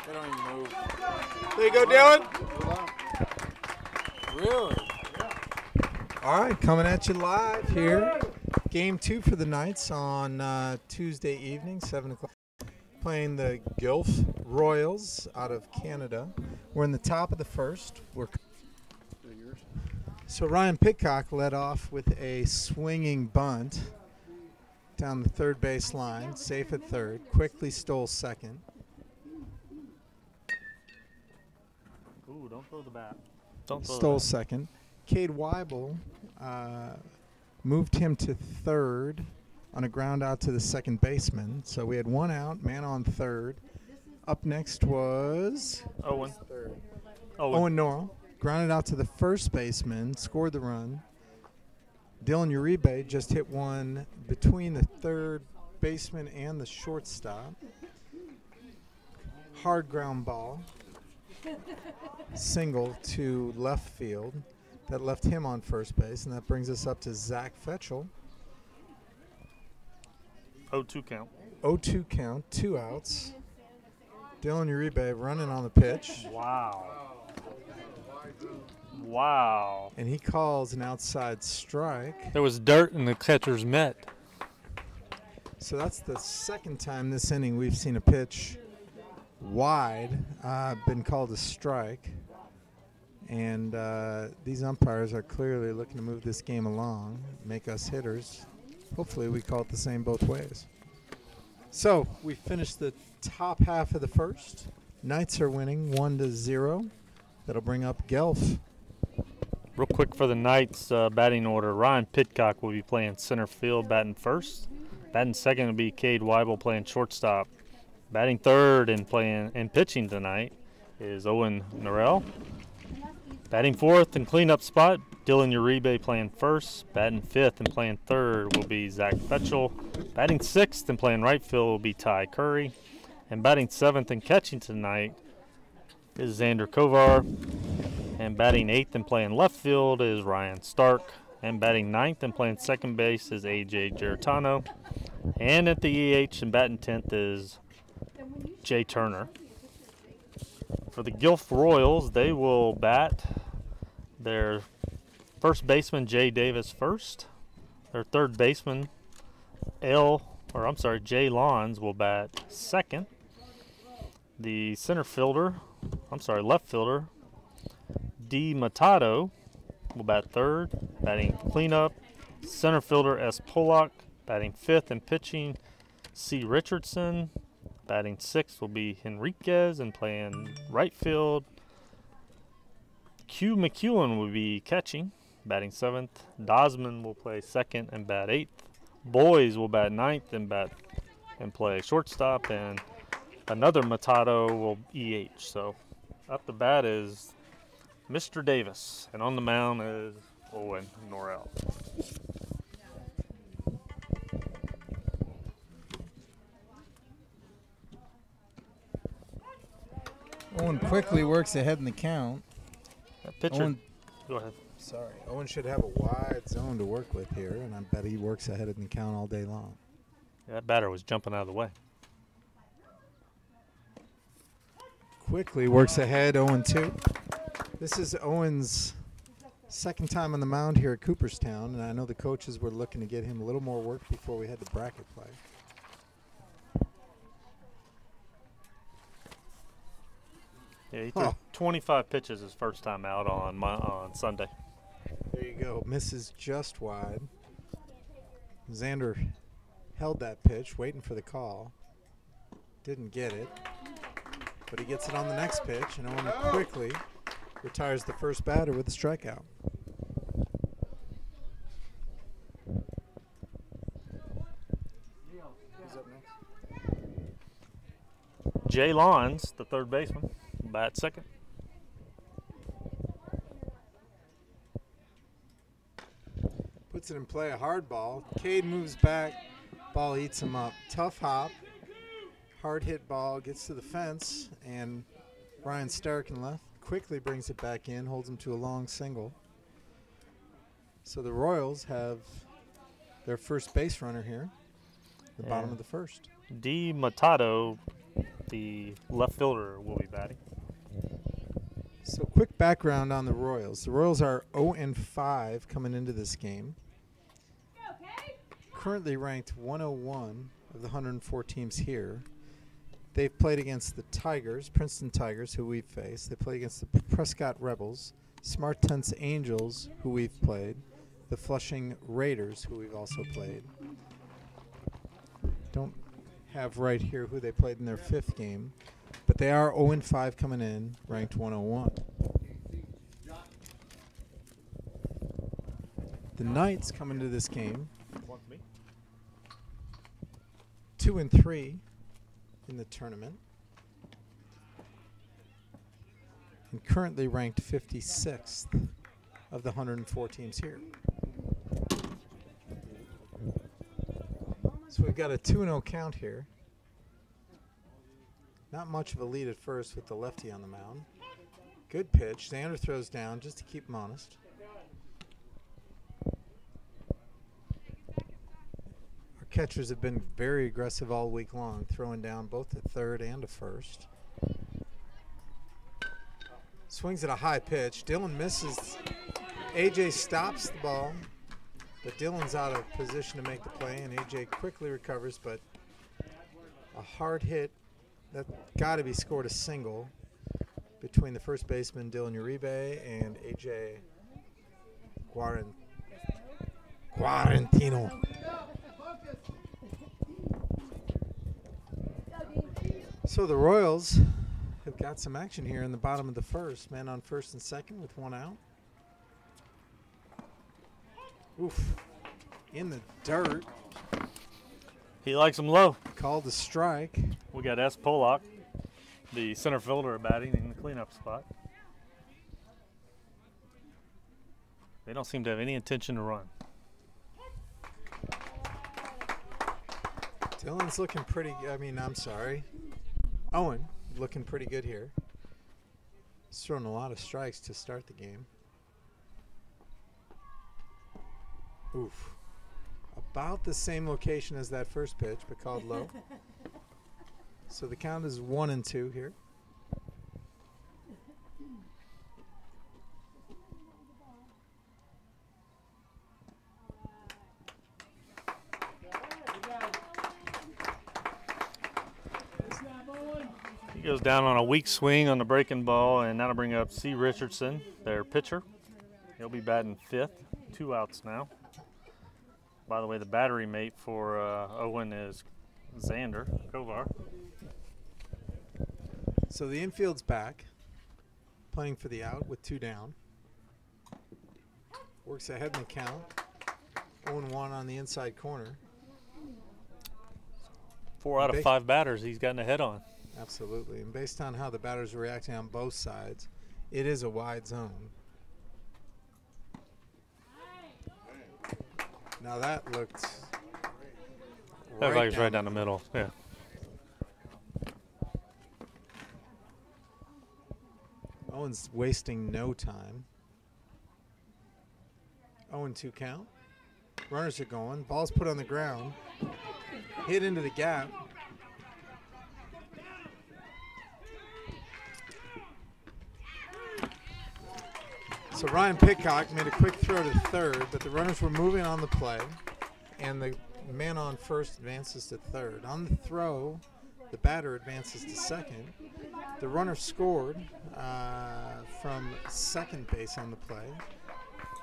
They don't even move. There you go, Dylan. Really? All right, coming at you live here. Game 2 for the Knights on Tuesday evening, 7 o'clock. Playing the Guelph Royals out of Canada. We're in the top of the first. So Ryan Pitcock led off with a swinging bunt down the third base line, safe at third, quickly stole second. Ooh, don't throw the bat. Stole second. Cade Weibel moved him to third on a ground out to the second baseman. So we had one out, man on third. Up next was Owen. Owen Norrell. Grounded out to the first baseman, scored the run. Dylan Uribe just hit one between the third baseman and the shortstop. Hard ground ball. Single to left field. That left him on first base, and that brings us up to Zach Fetchel. 0-2 count. 0-2 count, 2 outs. Dylan Uribe running on the pitch. Wow. And he calls an outside strike. There was dirt in the catcher's mitt. So that's the second time this inning we've seen a pitch wide been called a strike. And these umpires are clearly looking to move this game along, make us hitters. Hopefully we call it the same both ways. So we finished the top half of the first. Knights are winning 1-0. That'll bring up Guelph. Real quick for the Knights batting order, Ryan Pitcock will be playing center field, batting first. Batting second will be Cade Weibel playing shortstop. Batting third and pitching tonight is Owen Norrell. Batting fourth and cleanup spot, Dylan Uribe playing first. Batting fifth and playing third will be Zach Fetchel. Batting sixth and playing right field will be Ty Curry. And batting seventh and catching tonight is Xander Kovar. And batting eighth and playing left field is Ryan Stark. And batting ninth and playing second base is A.J. Giratano. And at the EH and batting 10th is Jay Turner. For the Guelph Royals, they will bat their first baseman, Jay Davis, first. Their third baseman, Jay Lawns, will bat second. The left fielder, D. Matado, will bat third. Batting cleanup, center fielder S. Pollock. Batting fifth and pitching, C. Richardson. Batting sixth will be Henriquez and playing right field. Q. McEwen will be catching. Batting seventh. Dosman will play second and bat eighth. Boys will bat ninth and play shortstop, and another Matado will EH. So up the bat is Mr. Davis, and on the mound is Owen Norrell. Owen quickly works ahead in the count. That pitcher. Go ahead. Sorry. Owen should have a wide zone to work with here, and I bet he works ahead in the count all day long. Yeah, that batter was jumping out of the way. Quickly works ahead, 0-2. This is Owen's second time on the mound here at Cooperstown, and I know the coaches were looking to get him a little more work before we had the bracket play. Yeah, he threw 25 pitches his first time out on Sunday. There you go. Misses just wide. Xander held that pitch, waiting for the call. Didn't get it. But he gets it on the next pitch, and Owen quickly retires the first batter with a strikeout. Who's up next? Jay Lawns, the third baseman, bat second. Puts it in play, a hard ball. Cade moves back. Ball eats him up. Tough hop. Hard hit ball. Gets to the fence. And Ryan Stark in left quickly brings it back in. Holds him to a long single. So the Royals have their first base runner here. The bottom of the first. D. Matado The left fielder will be batting. So quick background on the Royals. The Royals are 0-5 coming into this game. Currently ranked 101 of the 104 teams here. They've played against the Tigers, Princeton Tigers, who we've faced. They played against the Prescott Rebels, Smart Tense Angels, who we've played, the Flushing Raiders, who we've also played. Don't have right here who they played in their 5th game, but they are 0-5 coming in, ranked 101. The Knights come into this game 2-3 in the tournament, and currently ranked 56th of the 104 teams here. So we've got a 2-0 count here. Not much of a lead at first with the lefty on the mound. Good pitch. Xander throws down just to keep him honest. Catchers have been very aggressive all week long, throwing down both at third and to first. Swings at a high pitch. Dylan misses. AJ stops the ball, but Dylan's out of position to make the play, and AJ quickly recovers, but a hard hit that got to be scored a single between the first baseman, Dylan Uribe, and AJ Guarantino. So the Royals have got some action here in the bottom of the first. Man on first and second with 1 out. Oof. In the dirt. He likes them low. Called a strike. We got S. Pollock, the center fielder, batting in the cleanup spot. They don't seem to have any intention to run. Dylan's looking pretty, Owen looking pretty good here. He's thrown a lot of strikes to start the game. Oof. About the same location as that first pitch, but called low. So the count is 1-2 here. He goes down on a weak swing on the breaking ball, and that'll bring up C. Richardson, their pitcher. He'll be batting 5th. 2 outs now. By the way, the battery mate for Owen is Xander Kovar. So the infield's back, playing for the out with 2 down. Works ahead in the count. 0-1 on the inside corner. 4 out of 5 batters he's gotten ahead on. Absolutely. And based on how the batters are reacting on both sides, it is a wide zone. Now that looked That like it's right down the middle. Yeah. Owen's wasting no time. 0-2 count. Runners are going. Ball's put on the ground. Hit into the gap. So Ryan Pitcock made a quick throw to third, but the runners were moving on the play, and the man on first advances to third. On the throw, the batter advances to second. The runner scored from second base on the play.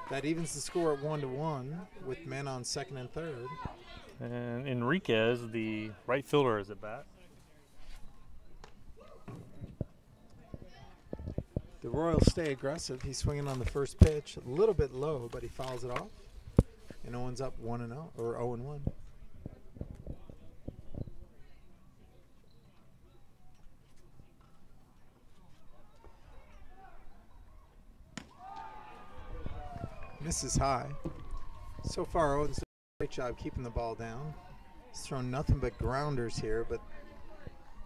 That evens the score at 1-1 with men on second and third. And Enriquez, the right fielder, is at bat. The Royals stay aggressive. He's swinging on the first pitch, a little bit low, but he fouls it off. And Owen's up 1-0 or 0-1. Misses high. So far, Owen's done a great job keeping the ball down. He's thrown nothing but grounders here, but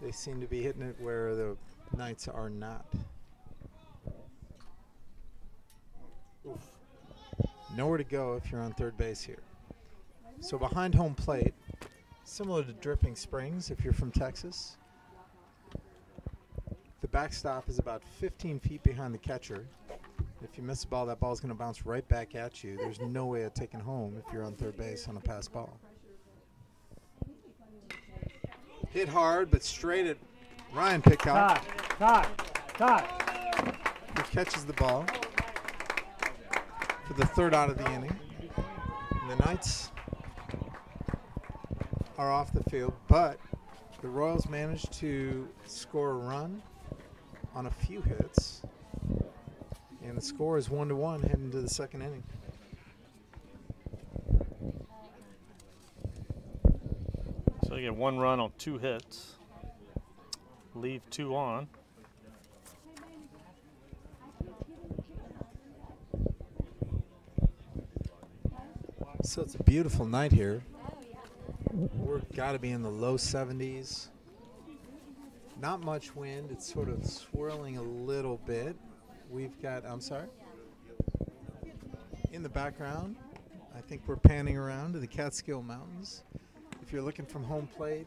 they seem to be hitting it where the Knights are not. Oof. Nowhere to go if you're on third base here. So behind home plate, similar to Dripping Springs if you're from Texas, The backstop is about 15 feet behind the catcher. If you miss the ball, that ball is going to bounce right back at you. There's no way of taking home if you're on third base on a pass ball. Hit hard, but straight at Ryan Pitcock. Who catches the ball for the third out of the inning. And the Knights are off the field, but the Royals managed to score a run on a few hits. And the score is 1-1 heading into the second inning. So they get 1 run on 2 hits. Leave 2 on. So it's a beautiful night here. We're got to be in the low 70s. Not much wind. It's sort of swirling a little bit. We've got, I'm sorry. In the background, I think we're panning around to the Catskill Mountains. If you're looking from home plate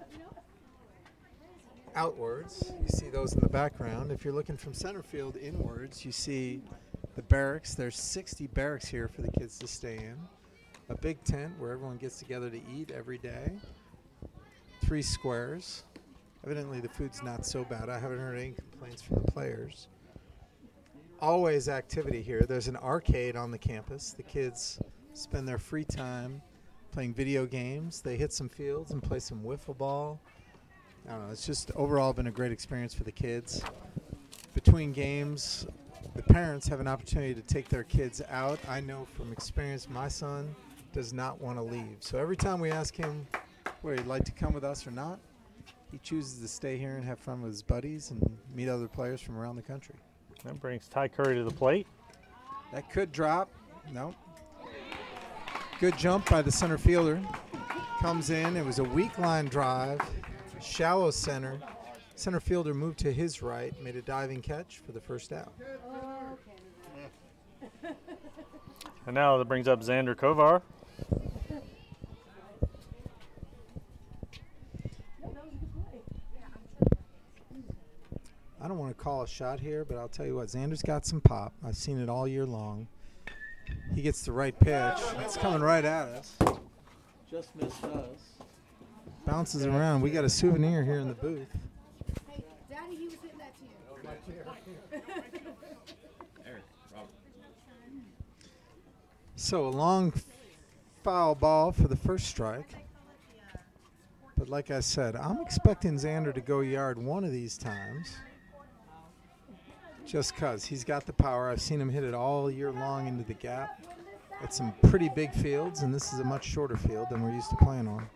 outwards, you see those in the background. If you're looking from center field inwards, you see the barracks. There's 60 barracks here for the kids to stay in. A big tent where everyone gets together to eat every day. 3 squares. Evidently the food's not so bad. I haven't heard any complaints from the players. Always activity here. There's an arcade on the campus. The kids spend their free time playing video games. They hit some fields and play some wiffle ball. I don't know. It's just overall been a great experience for the kids. Between games, the parents have an opportunity to take their kids out. I know from experience my son does not want to leave. So every time we ask him whether he'd like to come with us or not, he chooses to stay here and have fun with his buddies and meet other players from around the country. That brings Ty Curry to the plate. That could drop. No. Good jump by the center fielder. Comes in. It was a weak line drive. Shallow center. Center fielder moved to his right, made a diving catch for the first out. And now that brings up Xander Kovar. I don't want to call a shot here, but I'll tell you what, Xander's got some pop. I've seen it all year long. He gets the right pitch. It's coming right at us. Just missed us. Bounces around. We got a souvenir here in the booth. Hey, Daddy, he was hitting that to you. So a long foul ball for the first strike. But like I said, I'm expecting Xander to go yard one of these times. Just because he's got the power. I've seen him hit it all year long into the gap at some pretty big fields, and this is a much shorter field than we're used to playing on.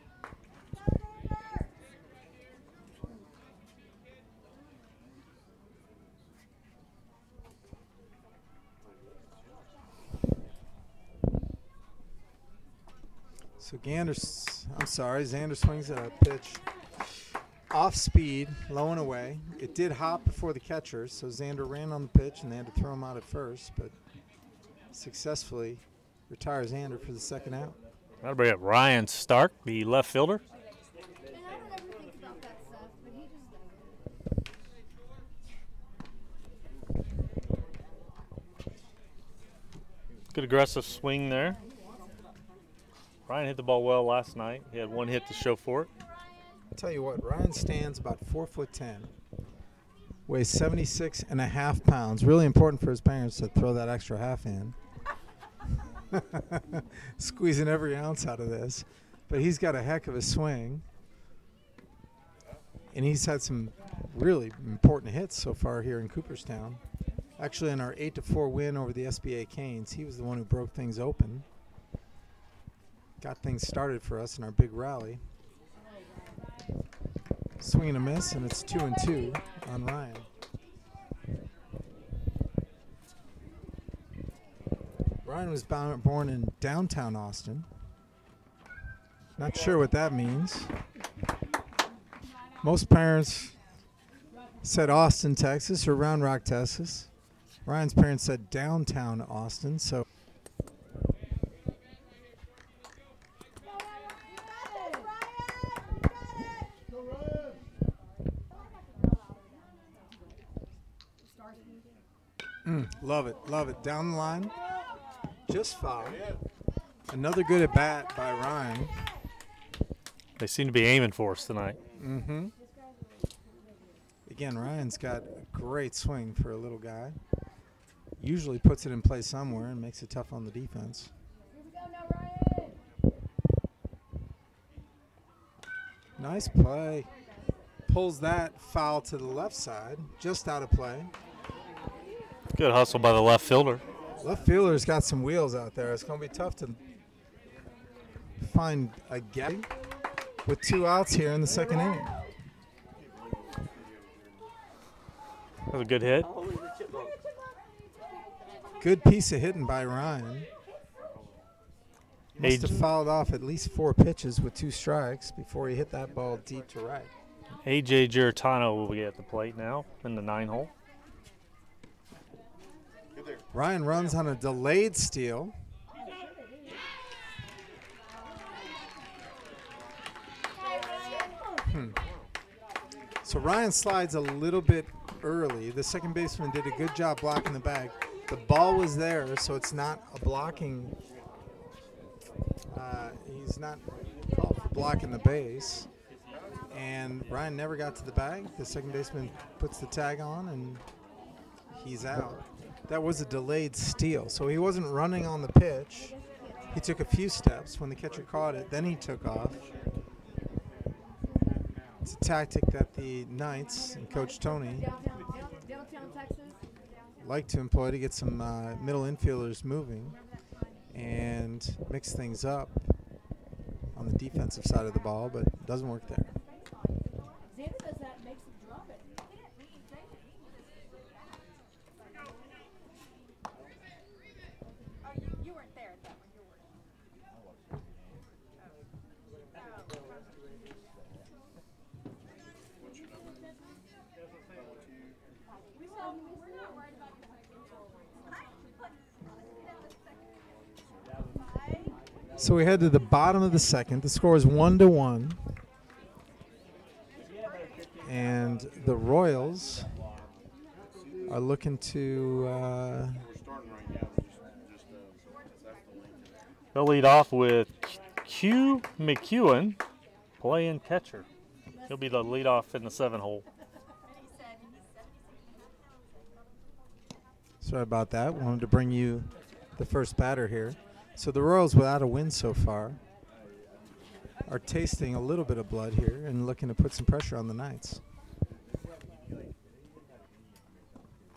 So Xander swings at a pitch off speed, low and away. It did hop before the catcher, so Xander ran on the pitch and they had to throw him out at first, but successfully retires Xander for the second out. That'll bring up Ryan Stark, the left fielder. Man, I don't ever think about that stuff, but he just does it. Good aggressive swing there. Ryan hit the ball well last night. He had 1 hit to show for it. I'll tell you what, Ryan stands about 4'10", weighs 76.5 pounds. Really important for his parents to throw that extra half in. Squeezing every ounce out of this. But he's got a heck of a swing. And he's had some really important hits so far here in Cooperstown. Actually, in our 8-4 win over the SBA Canes, he was the one who broke things open. Got things started for us in our big rally. Swing and a miss, and it's 2-2 on Ryan. Ryan was born in downtown Austin. Not sure what that means. Most parents said Austin, Texas, or Round Rock, Texas. Ryan's parents said downtown Austin, so. Love it, love it. Down the line, just foul. Another good at bat by Ryan. They seem to be aiming for us tonight. Mm-hmm. Again, Ryan's got a great swing for a little guy. Usually puts it in play somewhere and makes it tough on the defense. Nice play. Pulls that foul to the left side, just out of play. Good hustle by the left fielder. Left fielder's got some wheels out there. It's going to be tough to find a gap with 2 outs here in the second inning. That was a good hit. Good piece of hitting by Ryan. Must have fouled off at least 4 pitches with 2 strikes before he hit that ball deep to right. A.J. Giratano will be at the plate now in the 9-hole. Ryan runs on a delayed steal. So Ryan slides a little bit early. The second baseman did a good job blocking the bag. The ball was there, so it's not a blocking. He's not called for blocking the base. And Ryan never got to the bag. The second baseman puts the tag on, and he's out. That was a delayed steal, so he wasn't running on the pitch. He took a few steps. When the catcher caught it, then he took off. It's a tactic that the Knights and Coach Tony like to employ to get some middle infielders moving and mix things up on the defensive side of the ball, but it doesn't work there. Xander does that, makes him drop it. You weren't there at that one. You were. We're not worried about So we head to the bottom of the second. The score is 1-1. And the Royals are looking to They'll lead off with Q McEwen playing catcher. He'll be the leadoff in the 7-hole. sorry about that. Wanted to bring you the first batter here. So the Royals, without a win so far, are tasting a little bit of blood here and looking to put some pressure on the Knights.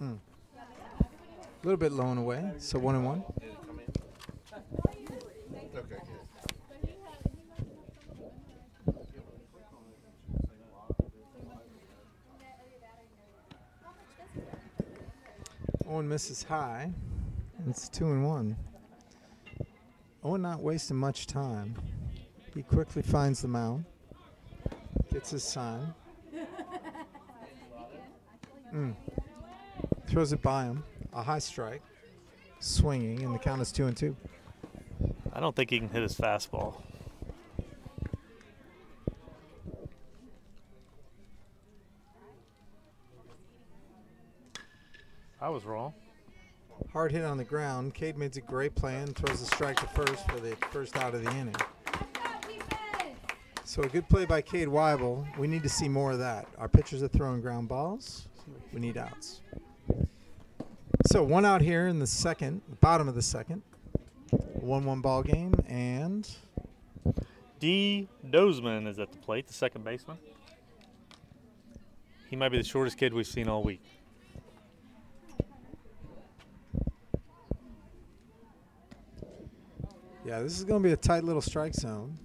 A little bit low and away, so 1-1. Owen misses high. It's 2-1. Owen not wasting much time. He quickly finds the mound, gets his sign, throws it by him. A high strike, swinging, and the count is 2-2. I don't think he can hit his fastball. I was wrong. Hard hit on the ground. Cade makes a great play and throws a strike to first for the first out of the inning. So a good play by Cade Weibel. We need to see more of that. Our pitchers are throwing ground balls. We need outs. So one out here in the second, bottom of the second. 1-1 ball game, and D. Dozman is at the plate, the second baseman. He might be the shortest kid we've seen all week. yeah, this is going to be a tight little strike zone.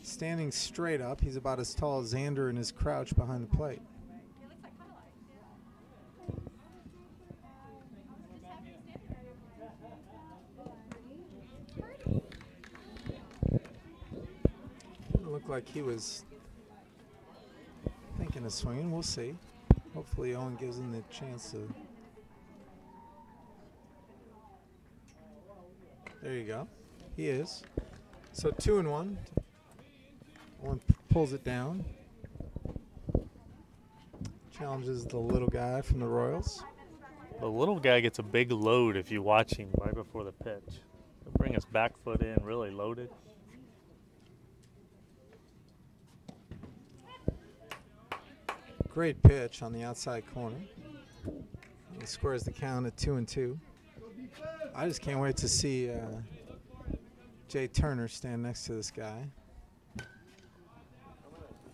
Standing straight up, he's about as tall as Xander in his crouch behind the plate. Didn't look like he was thinking of swinging. We'll see. Hopefully Owen gives him the chance to. There you go. He is. So 2-1. Owen pulls it down. Challenges the little guy from the Royals. The little guy gets a big load if you watch him right before the pitch. He'll bring his back foot in really loaded. Great pitch on the outside corner. He squares the count at 2-2. I just can't wait to see Jay Turner stand next to this guy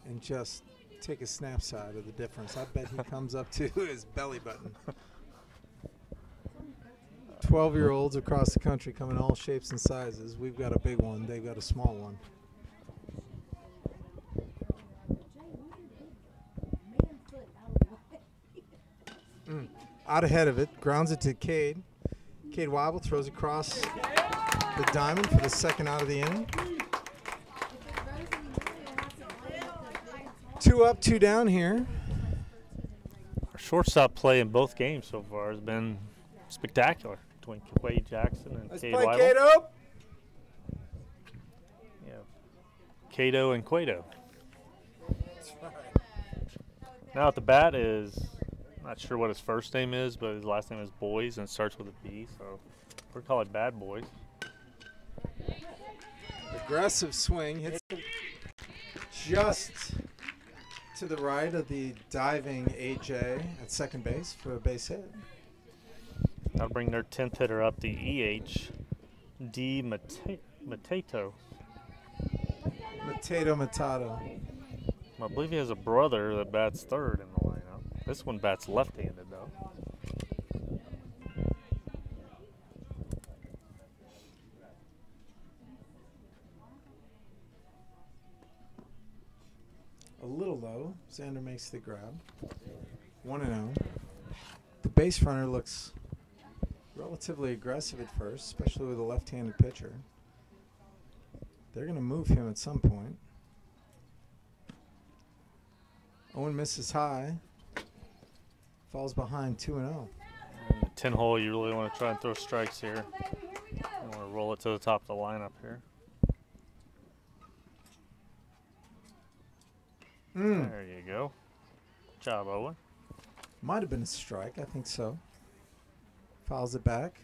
and just take a snapshot of the difference. I bet he comes up to his belly button. 12-year-olds across the country come in all shapes and sizes. We've got a big one. They've got a small one. Out ahead of it, grounds it to Cade. Cade Weibel throws across the diamond for the second out of the inning. 2 up, 2 down here. Our shortstop play in both games so far has been spectacular between Quade Jackson and Let's Cade play Weibel. Cato. Yeah, Cato and Cueto. Now at the bat is, not sure what his first name is, but his last name is Boys and it starts with a B, so we're calling it Bad Boys. Aggressive swing, hits just to the right of the diving AJ at second base for a base hit. That'll bring their 10th hitter up, the EH, D. Mateto. Matato. I believe he has a brother that bats third in the lineup. This one bats left-handed, though. A little low. Xander makes the grab. 1-0. The base runner looks relatively aggressive at first, especially with a left-handed pitcher. They're going to move him at some point. Owen misses high. Falls behind 2-0. In the 10 hole, you really want to try and throw strikes here. You want to roll it to the top of the lineup here. There you go. Good job, Owen. Might have been a strike. I think so. Fouls it back.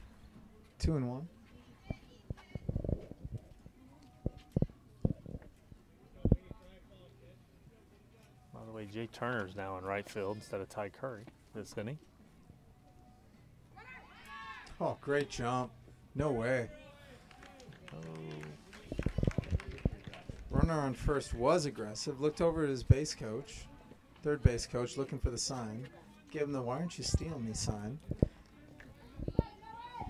2-1. By the way, Jay Turner's now in right field instead of Ty Curry this inning. Oh, great jump. No way. Runner on first was aggressive. Looked over at his base coach, third base coach, looking for the sign. Gave him the "why aren't you stealing me" sign.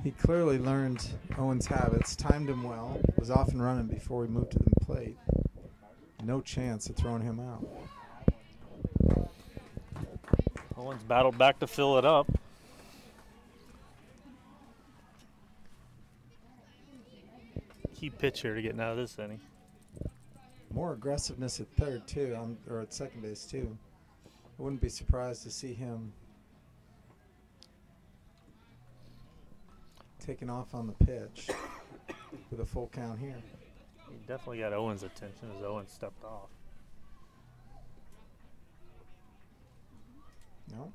He clearly learned Owen's habits, timed him well, was off and running before we moved to the plate. No chance of throwing him out. Owen's battled back to fill it up. Key pitch here to getting out of this inning. More aggressiveness at third too, or at second base too. I wouldn't be surprised to see him taking off on the pitch with a full count here. He definitely got Owen's attention as Owen stepped off. No.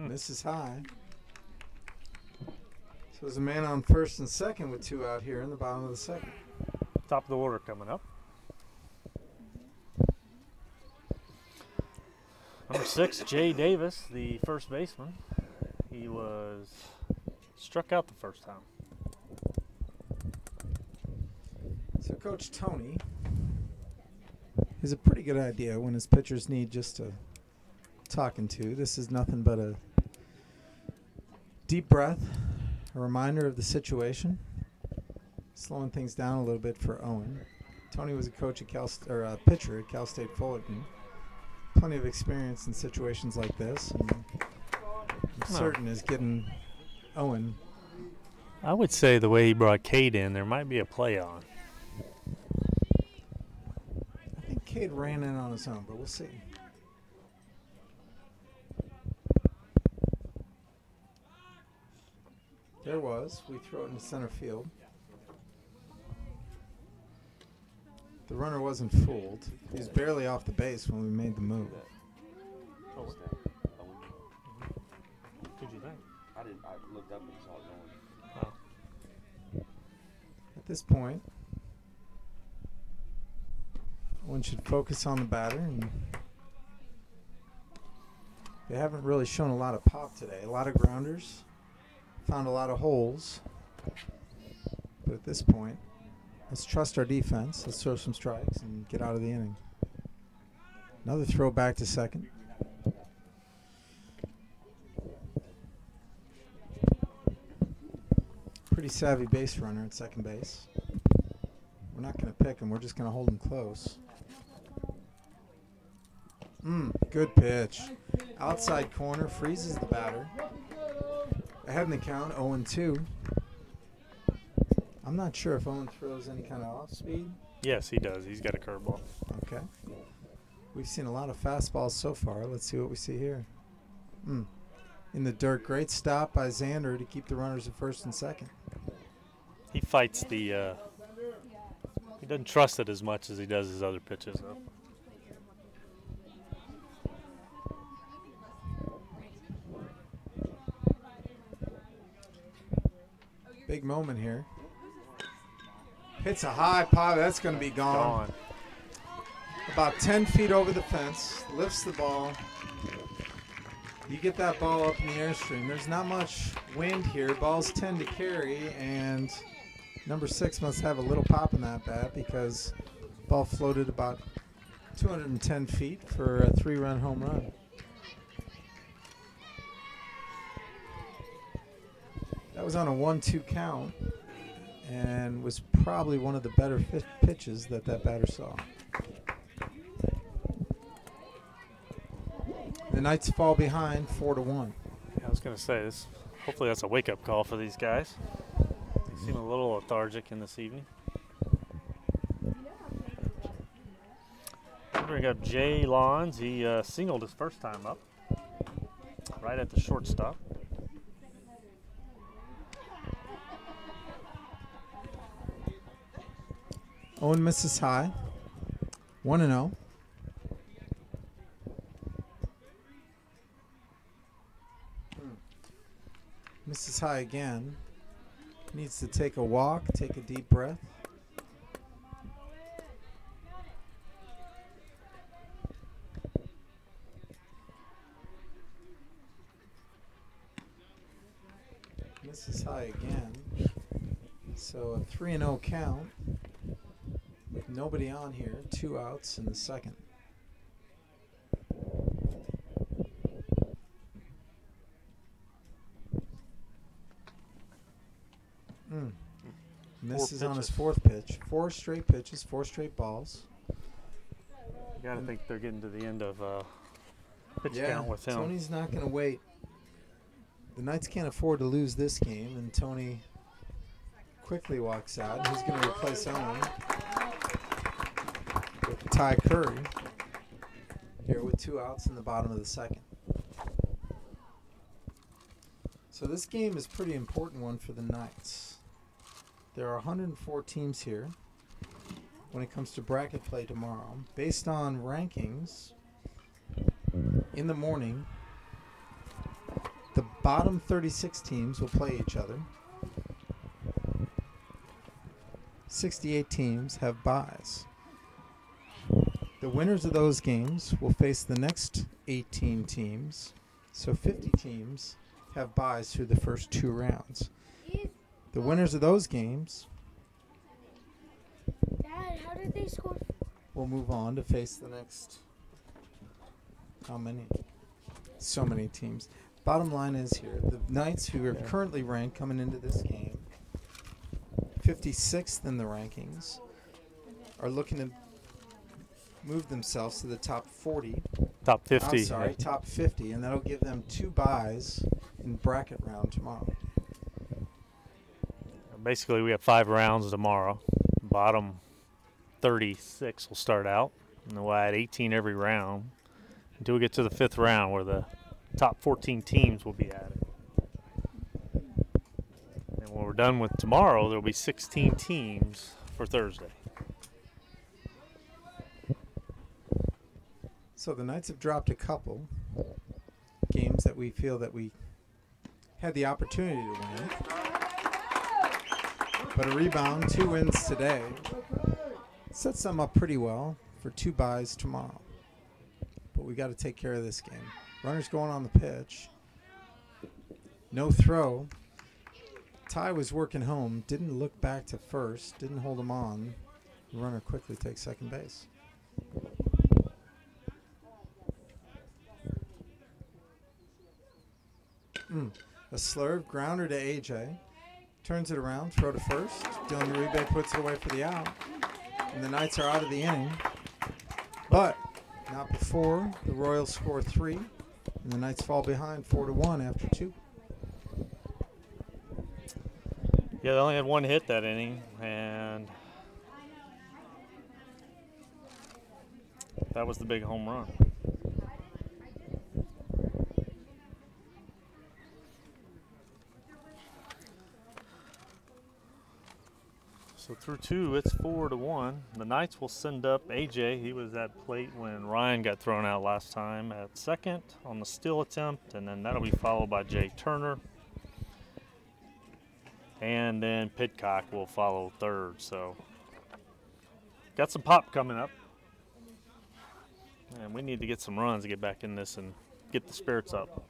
This is high. So there's a man on first and second with 2 out here in the bottom of the second. Top of the order coming up. Number 6, Jay Davis, the first baseman. He was struck out the first time. So Coach Tony has a pretty good idea when his pitchers need just a talking to. This is nothing but a deep breath, a reminder of the situation, slowing things down a little bit for Owen. Tony was a coach at a pitcher at Cal State Fullerton. Plenty of experience in situations like this, and I'm certain is getting Owen. I would say the way he brought Cade in, there might be a play on. I think Cade ran in on his own, but we'll see. There was. We throw it in center field. The runner wasn't fooled. He was barely off the base when we made the move. didn't. I looked up and saw it going. At this point, one should focus on the batter, and they haven't really shown a lot of pop today. A lot of grounders, found a lot of holes. But at this point, let's trust our defense. Let's throw some strikes and get out of the inning. Another throw back to second. Pretty savvy base runner at second base. We're not going to pick him. We're just going to hold him close. Good pitch. Outside corner, freezes the batter. Ahead in the count, 0-2. I'm not sure if Owen throws any kind of off speed. Yes, he does. He's got a curveball. Okay. We've seen a lot of fastballs so far. Let's see what we see here. In the dirt, great stop by Xander to keep the runners at first and second. He fights the. He doesn't trust it as much as he does his other pitches, though. Big moment here. Hits a high pop. That's going to be gone. About 10 feet over the fence. Lifts the ball. You get that ball up in the airstream. There's not much wind here. Balls tend to carry, and number 6 must have a little pop in that bat because the ball floated about 210 feet for a 3-run home run. That was on a 1-2 count and was probably one of the better pitches that batter saw. The Knights fall behind 4-1. I was going to say this. Hopefully that's a wake-up call for these guys. They seem a little lethargic in this evening. Bring up Jay Lawns. He singled his first time up, right at the shortstop. Owen misses high. 1-0. Misses high again. Needs to take a walk, take a deep breath. Misses high again. So a 3-0 count with nobody on here. 2 outs in the second. Misses on his 4th pitch. 4 straight pitches, 4 straight balls. You got to think they're getting to the end of pitch count with him. Tony's not going to wait. The Knights can't afford to lose this game, and Tony quickly walks out. He's going to replace Owen with Ty Curry here with 2 outs in the bottom of the second. So this game is a pretty important one for the Knights. There are 104 teams here when it comes to bracket play tomorrow. Based on rankings, in the morning, the bottom 36 teams will play each other. 68 teams have byes. The winners of those games will face the next 18 teams. So 50 teams have byes through the first 2 rounds. The winners of those games Dad, how did they score? will move on to face the next, how many? So many teams. Bottom line is here, the Knights, who are currently ranked coming into this game, 56th in the rankings, are looking to move themselves to the top 40. Top 50. I'm sorry, top 50, and that'll give them 2 byes in bracket round tomorrow. Basically, we have 5 rounds tomorrow. Bottom 36 will start out, and we'll add 18 every round until we get to the 5th round, where the top 14 teams will be added. And when we're done with tomorrow, there'll be 16 teams for Thursday. So the Knights have dropped a couple games that we feel that we had the opportunity to win. But a rebound, 2 wins today. Sets them up pretty well for 2 byes tomorrow. But we got to take care of this game. Runners going on the pitch. No throw. Ty was working home, didn't look back to first, didn't hold him on. The runner quickly takes second base. A slurve, grounder to AJ. Turns it around, throw to first. Dylan Uribe puts it away for the out. And the Knights are out of the inning. But not before the Royals score 3. And the Knights fall behind 4-1 after 2. Yeah, they only had 1 hit that inning, and that was the big home run. So through 2, it's 4-1. The Knights will send up AJ. He was at plate when Ryan got thrown out last time at second on the steal attempt, and then that'll be followed by Jay Turner. And then Pidcock will follow third. So got some pop coming up. And we need to get some runs to get back in this and get the spirits up.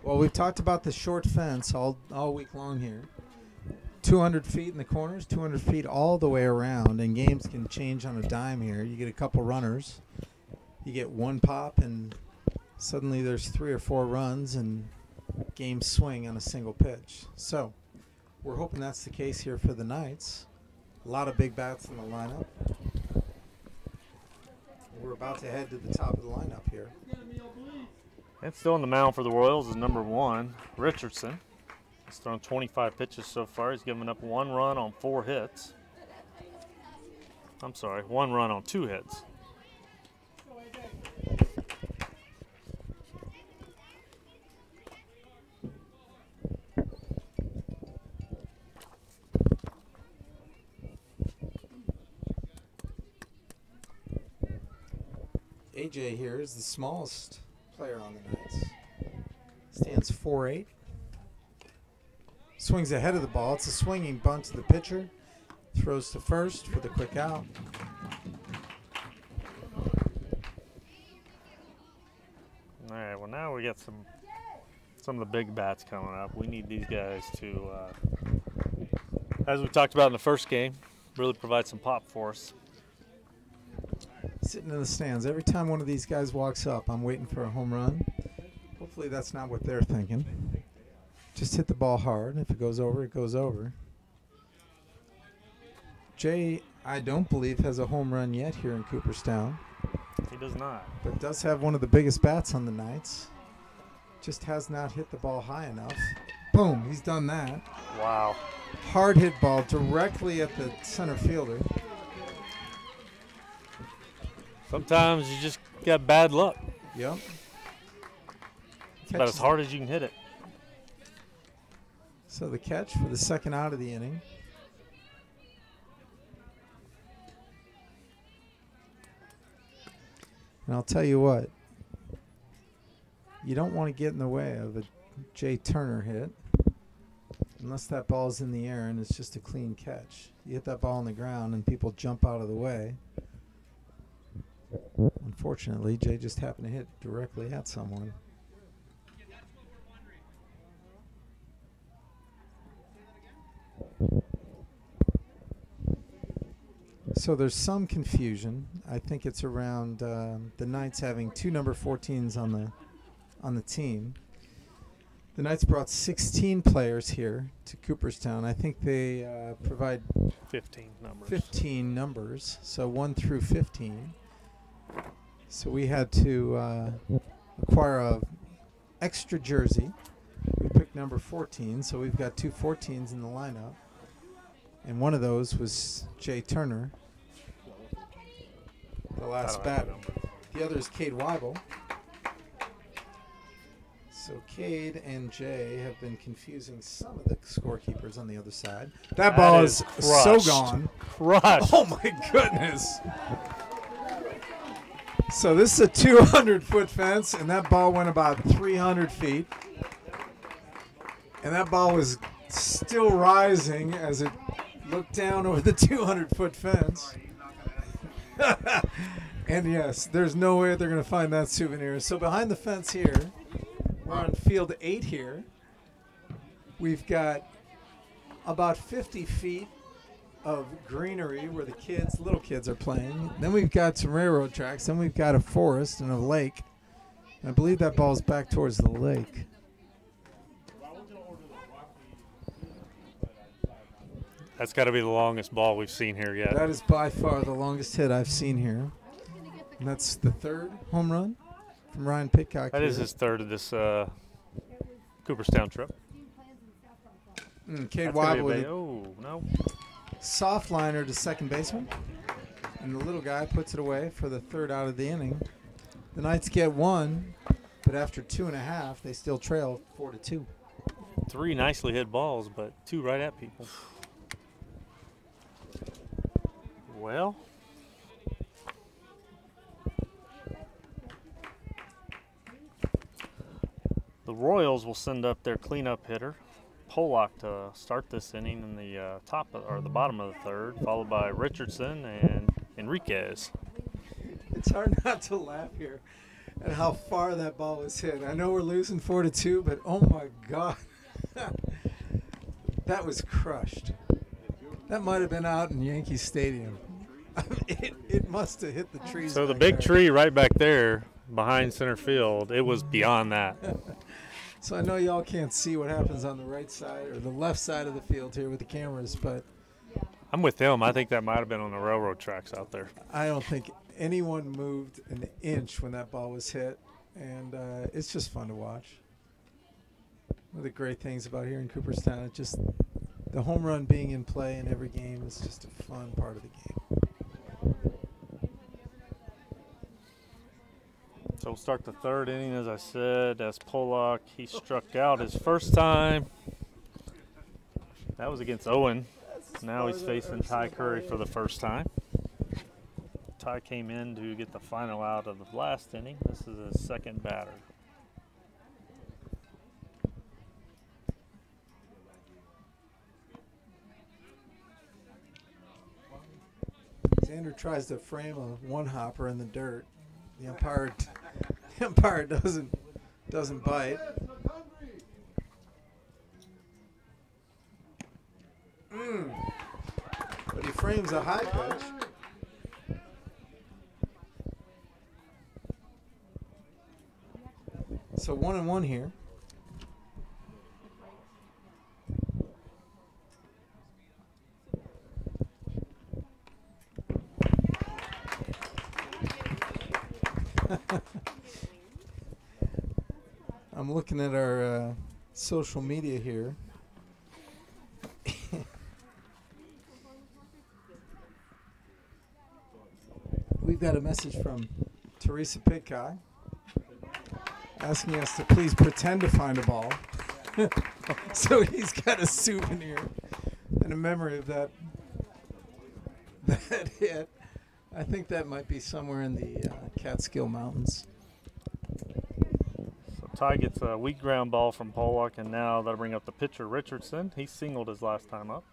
Well, we've talked about the short fence all week long here. 200 feet in the corners, 200 feet all the way around, and games can change on a dime here. You get a couple runners, you get 1 pop, and suddenly there's 3 or 4 runs, and games swing on a single pitch. So we're hoping that's the case here for the Knights. A lot of big bats in the lineup. We're about to head to the top of the lineup here. And still on the mound for the Royals is number 1, Richardson. He's thrown 25 pitches so far. He's given up 1 run on 4 hits. I'm sorry, 1 run on 2 hits. AJ here is the smallest player on the Knights. Stands 4'8". Swings ahead of the ball. It's a swinging bunt to the pitcher. Throws to first for the quick out. All right, well now we got some of the big bats coming up. We need these guys to, as we talked about in the first game, really provide some pop for us. Sitting in the stands. Every time one of these guys walks up, I'm waiting for a home run. Hopefully that's not what they're thinking. Just hit the ball hard. If it goes over, it goes over. Jay, I don't believe, has a home run yet here in Cooperstown. He does not. But does have one of the biggest bats on the Knights. Just has not hit the ball high enough. Boom, he's done that. Wow. Hard hit ball directly at the center fielder. Sometimes you just got bad luck. Yep. It's about as hard as you can hit it. So the catch for the second out of the inning. And I'll tell you what, you don't want to get in the way of a Jay Turner hit unless that ball's in the air and it's just a clean catch. You hit that ball on the ground and people jump out of the way. Unfortunately, Jay just happened to hit directly at someone. So there's some confusion. I think it's around the Knights having 2 number 14s on the team. The Knights brought 16 players here to Cooperstown. I think they provide 15 numbers. 15 numbers, so 1 through 15. So we had to acquire a extra jersey. We picked number 14, so we've got 2 14s in the lineup. And one of those was Jay Turner, the last batter. The other is Cade Weibel. So Cade and Jay have been confusing some of the scorekeepers on the other side. That ball is so crushed. gone. Crushed. Oh my goodness. So this is a 200-foot fence, and that ball went about 300 feet. And that ball was still rising as it looked down over the 200-foot fence. And yes, there's no way they're going to find that souvenir. So behind the fence here, we're on field 8 here. We've got about 50 feet of greenery where the little kids are playing. Then we've got some railroad tracks. Then we've got a forest and a lake. And I believe that ball's back towards the lake. That's got to be the longest ball we've seen here yet. That is by far the longest hit I've seen here. And that's the 3rd home run from Ryan Pitcock. That is his 3rd of this Cooperstown trip. Cade That's gonna be a Weibel, oh, no. soft liner to second baseman. And the little guy puts it away for the 3rd out of the inning. The Knights get 1, but after 2.5, they still trail 4-2. 3 nicely hit balls, but 2 right at people. Well, the Royals will send up their cleanup hitter, Pollock, to start this inning in the the bottom of the 3rd, followed by Richardson and Enriquez. It's hard not to laugh here at how far that ball was hit. I know we're losing 4-2, but oh my God, that was crushed. That might have been out in Yankee Stadium. It must have hit the trees. So the back big there. tree right back there behind center field, it was beyond that. So I know y'all can't see what happens on the right side or the left side of the field here with the cameras, but I'm with him. I think that might have been on the railroad tracks out there. I don't think anyone moved an inch when that ball was hit, and it's just fun to watch. One of the great things about here in Cooperstown, it's just the home run being in play in every game is just a fun part of the game. So we'll start the 3rd inning, as I said, as Pollock. He struck out his first time. That was against Owen. Now he's facing Ty Curry for the first time. Ty came in to get the final out of the last inning. This is his 2nd batter. Xander tries to frame a one-hopper in the dirt. The umpire doesn't bite. But he frames a high pitch. So 1-1 here. I'm looking at our social media here. We've got a message from Teresa Pitcock asking us to please pretend to find a ball. So he's got a souvenir and a memory of that hit. I think that might be somewhere in the Catskill Mountains. So Ty gets a weak ground ball from Pollock, and now that'll bring up the pitcher, Richardson. He singled his last time up.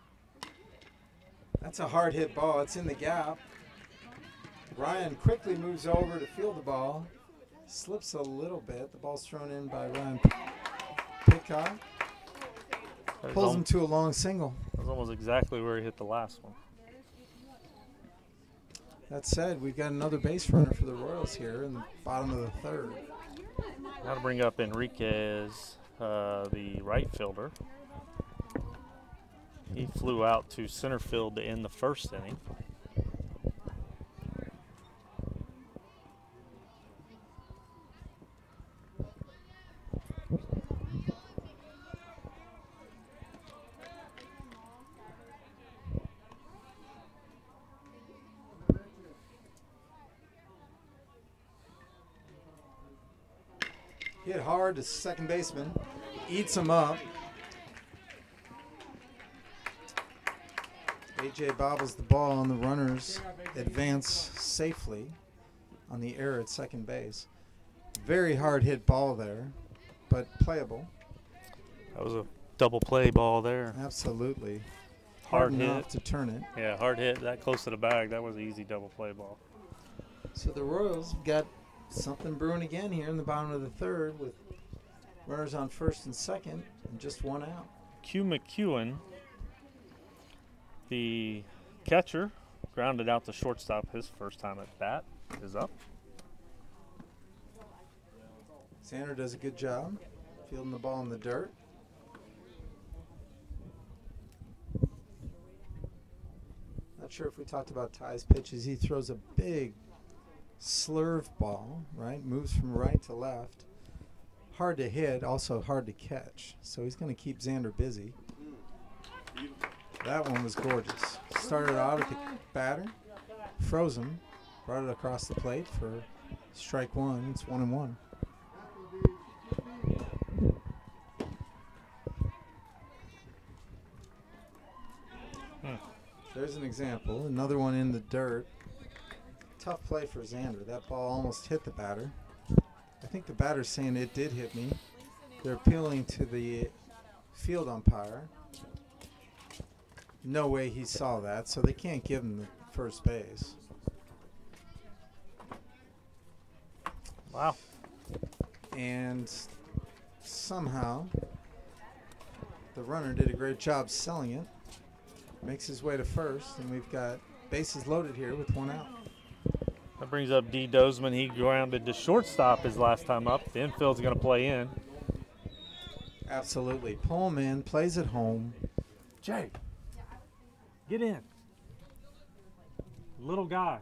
That's a hard hit ball. It's in the gap. Ryan quickly moves over to field the ball. Slips a little bit. The ball's thrown in by Ryan Pitcock. Pulls him to a long single. That was almost exactly where he hit the last one. That said, we've got another base runner for the Royals here in the bottom of the 3rd. Now to bring up Enriquez, the right fielder. He flew out to center field to end the 1st inning. Hit hard to second baseman. Eats him up. A.J. bobbles the ball, and the runners advance safely on the error at second base. Very hard hit ball there, but playable. That was a double play ball there. Absolutely. Hard enough hit. to turn it. Yeah, hard hit that close to the bag. That was an easy double play ball. So the Royals got something brewing again here in the bottom of the third with runners on first and second and just one out. Q McEwen, the catcher, grounded out to shortstop his first time at bat, is up. Xander does a good job fielding the ball in the dirt. Not sure if we talked about Ty's pitches. He throws a big slurve ball, right? Moves from right to left. Hard to hit, also hard to catch. So he's going to keep Xander busy. That one was gorgeous. Started out at the batter, froze him, brought it across the plate for strike one. It's 1-1. There's an example. Another one in the dirt. Tough play for Xander. That ball almost hit the batter. I think the batter's saying it did hit me. They're appealing to the field umpire. No way he saw that, so they can't give him the first base. Wow. And somehow the runner did a great job selling it. Makes his way to first, and we've got bases loaded here with one out. That brings up D. Dozeman. He grounded to shortstop his last time up. The infield's going to play in. Absolutely. Pull him in, plays at home. Jay, get in. Little guy.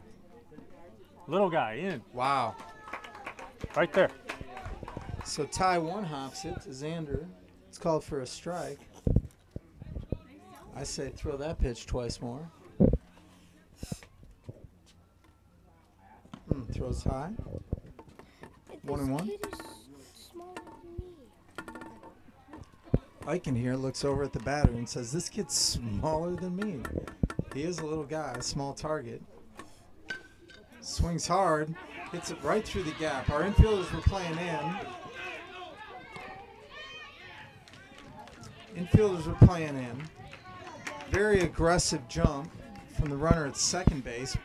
Little guy, in. Wow. Right there. So Ty one-hops it to Xander. It's called for a strike. I say throw that pitch twice more. Throws high. 1-1. Eichen here looks over at the batter and says, "This kid's smaller than me." He is a little guy, a small target. Swings hard, hits it right through the gap. Our infielders were playing in. Infielders were playing in. Very aggressive jump from the runner at second base.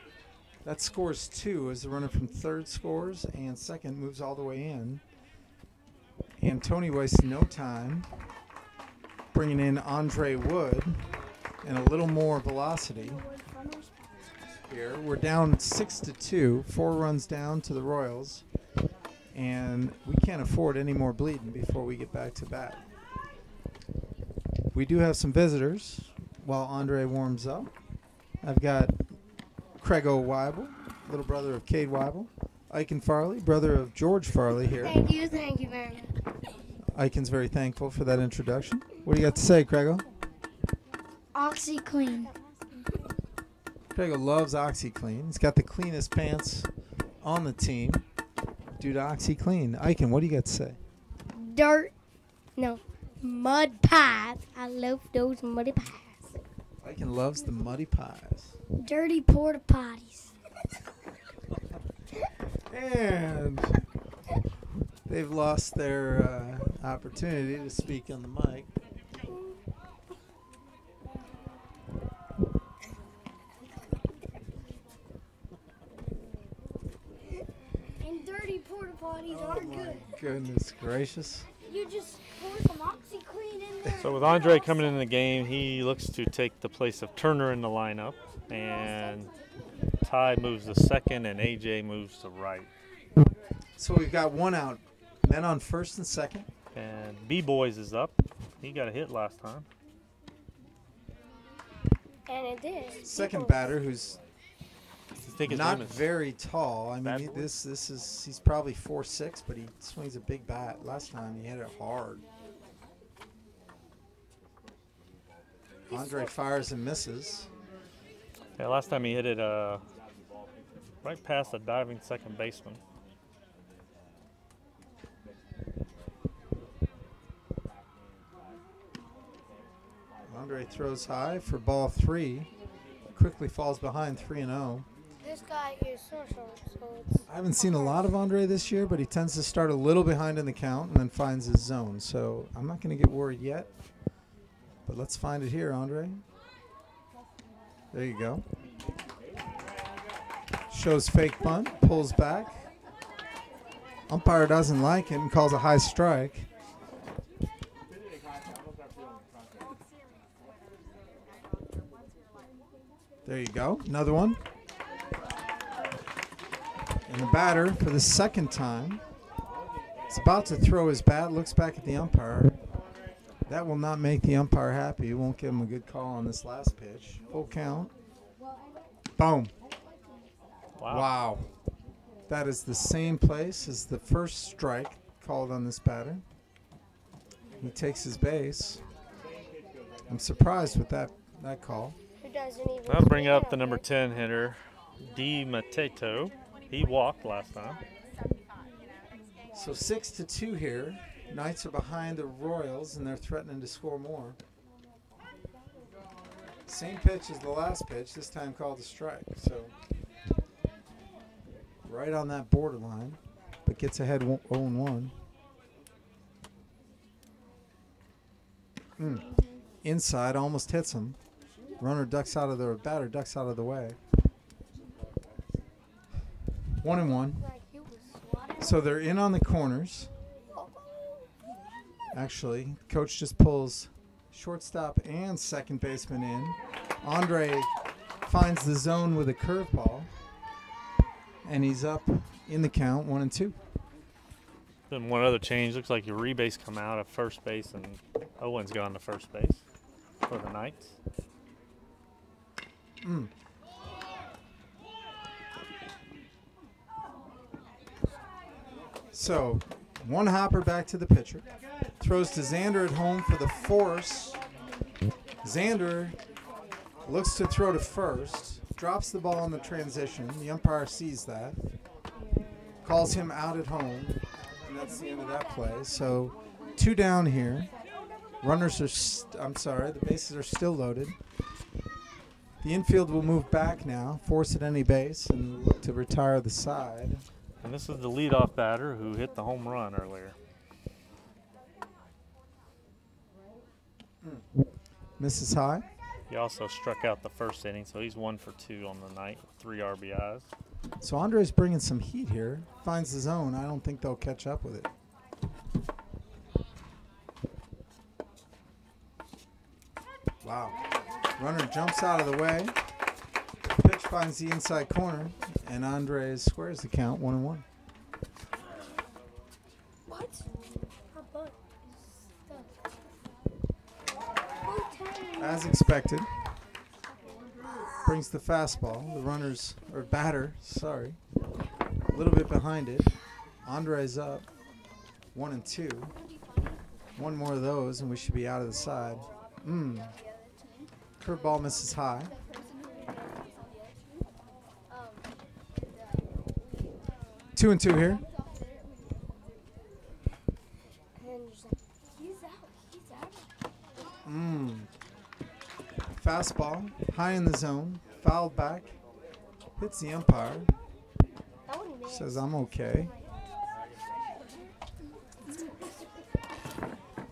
That scores 2 as the runner from third scores, and second moves all the way in. And Tony wastes no time bringing in Andre Wood and a little more velocity here. We're down 6-2, 4 runs down to the Royals, and we can't afford any more bleeding before we get back to bat. We do have some visitors while Andre warms up. I've got Craig O. Weibel, little brother of Cade Weibel. Eichen Farley, brother of George Farley here. Thank you very much. Eichen's very thankful for that introduction. What do you got to say, Craigo? OxyClean. Craigo loves OxyClean. He's got the cleanest pants on the team due to OxyClean. Eichen, what do you got to say? Mud pies. I love those muddy pies. Eichen loves the muddy pies. Dirty porta potties. And they've lost their opportunity to speak on the mic. And dirty porta potties aren't good. Goodness gracious. You just pour some OxyClean in there. So with Andre coming in the game, he looks to take the place of Turner in the lineup. And Ty moves to second, and AJ moves to right. So we've got one out. Men on first and second. And B-Boys is up. He got a hit last time. And it did. Second batter, who's I think his not name is very tall. I mean, Bad Boy? he's probably 4'6", but he swings a big bat. Last time he hit it hard. Andre fires and misses. Yeah, last time he hit it right past the diving second baseman. Andre throws high for ball 3. Quickly falls behind 3-0. Andre's got your social, so it's. I haven't seen a lot of Andre this year, but he tends to start a little behind in the count and then finds his zone. So I'm not going to get worried yet. But let's find it here, Andre. There you go. Shows fake bunt, pulls back. Umpire doesn't like it and calls a high strike. There you go. Another one. And the batter, for the second time, is about to throw his bat, looks back at the umpire. That will not make the umpire happy. It won't give him a good call on this last pitch. Full count. Boom. Wow. That is the same place as the first strike called on this batter. He takes his base. I'm surprised with that call. Who doesn't even. I'll bring up the number 10 hitter, Di Mateto. He walked last time. So 6-2 here. Knights are behind the Royals, and they're threatening to score more. Same pitch as the last pitch, this time called a strike. So right on that borderline, but gets ahead 0-1. Inside, almost hits him. Runner ducks out of the batter, ducks out of the way. 1-1. So they're in on the corners. Actually, coach just pulls shortstop and second baseman in. Andre finds the zone with a curveball, and he's up in the count, 1-2. Then one other change. Looks like your rebase come out of first base, and Owen's gone to first base for the Knights. So, one hopper back to the pitcher. Throws to Xander at home for the force. Xander looks to throw to first. Drops the ball in the transition. The umpire sees that. Calls him out at home. And that's the end of that play. So, 2 down here. Runners are, the bases are still loaded. The infield will move back now, force at any base, and look to retire the side. And this is the leadoff batter who hit the home run earlier. Misses high. He also struck out the first inning, so he's 1 for 2 on the night with 3 RBIs. So Andre's bringing some heat here. Finds the zone. I don't think they'll catch up with it. Wow. Runner jumps out of the way. Pitch finds the inside corner, and Andres squares the count, 1-1. What? How about As expected. Brings the fastball. The runners, or batter, sorry, a little bit behind it. Andres up, 1-2. One more of those, and we should be out of the side. Curveball misses high. 2-2 here. Fastball, high in the zone, fouled back, hits the umpire, says I'm okay.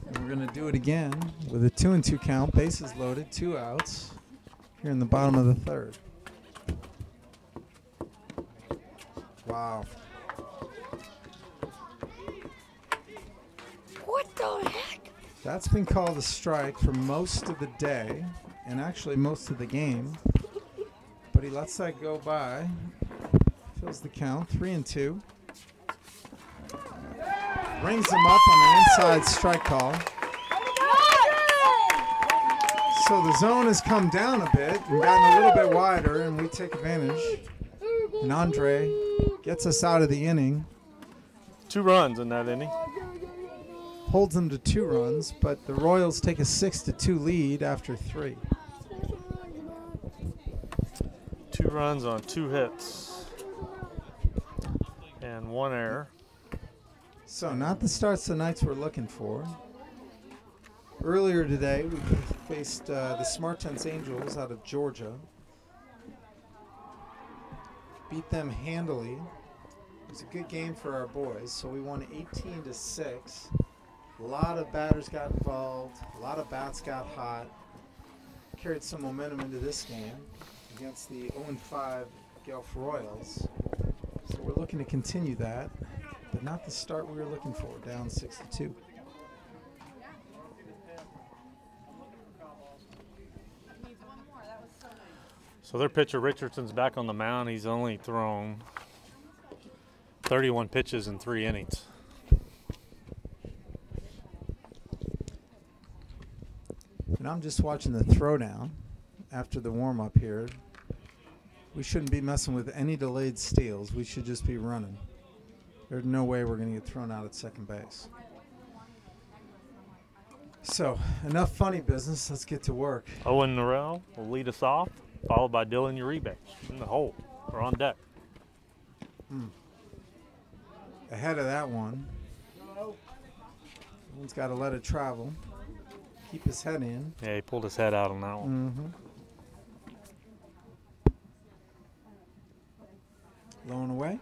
And we're going to do it again with a 2-2 count, bases loaded, 2 outs here in the bottom of the third. Wow. What the heck? That's been called a strike for most of the day, and actually most of the game. But he lets that go by. Fills the count, 3-2. Brings him up on an inside strike call. So the zone has come down a bit and gotten a little bit wider, and we take advantage. And Andre gets us out of the inning. 2 runs in that inning. Holds them to 2 runs, but the Royals take a 6-2 lead after 3. 2 runs on 2 hits and 1 error. So not the starts the Knights were looking for. Earlier today, we faced the Smartense Angels out of Georgia. beat them handily. It was a good game for our boys, so we won 18-6. A lot of batters got involved. A lot of bats got hot. Carried some momentum into this game against the 0-5 Guelph Royals. So we're looking to continue that, but not the start we were looking for, down 6-2. So their pitcher Richardson's back on the mound. He's only thrown 31 pitches in 3 innings. And I'm just watching the throwdown after the warm-up here. We shouldn't be messing with any delayed steals. We should just be running. There's no way we're going to get thrown out at second base. So, enough funny business. Let's get to work. Owen Norrell will lead us off, followed by Dylan Uribe in the hole or on deck. Ahead of that one. One's got to let it travel. Keep his head in. Yeah, he pulled his head out on that one. Low and away.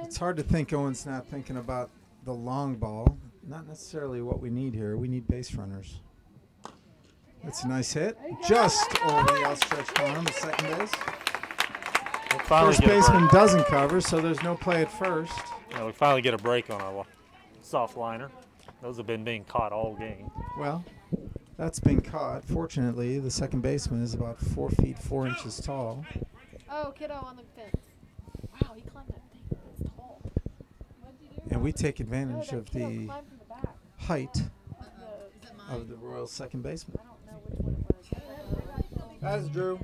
It's hard to think Owen's not thinking about the long ball. Not necessarily what we need here. We need base runners. That's a nice hit. Just over the outstretched arm at second base. We'll finally First get a baseman break. doesn't cover, so there's no play at first. Yeah, we finally get a break on our soft liner. Those have been being caught all game. Well, that's been caught. Fortunately, the second baseman is about 4 feet 4 inches tall. Oh, kiddo on the fence. Wow, he climbed that thing. It's tall. And we take advantage No, of that kiddo the climbed from the back. height of the Royals second baseman. That's Drew.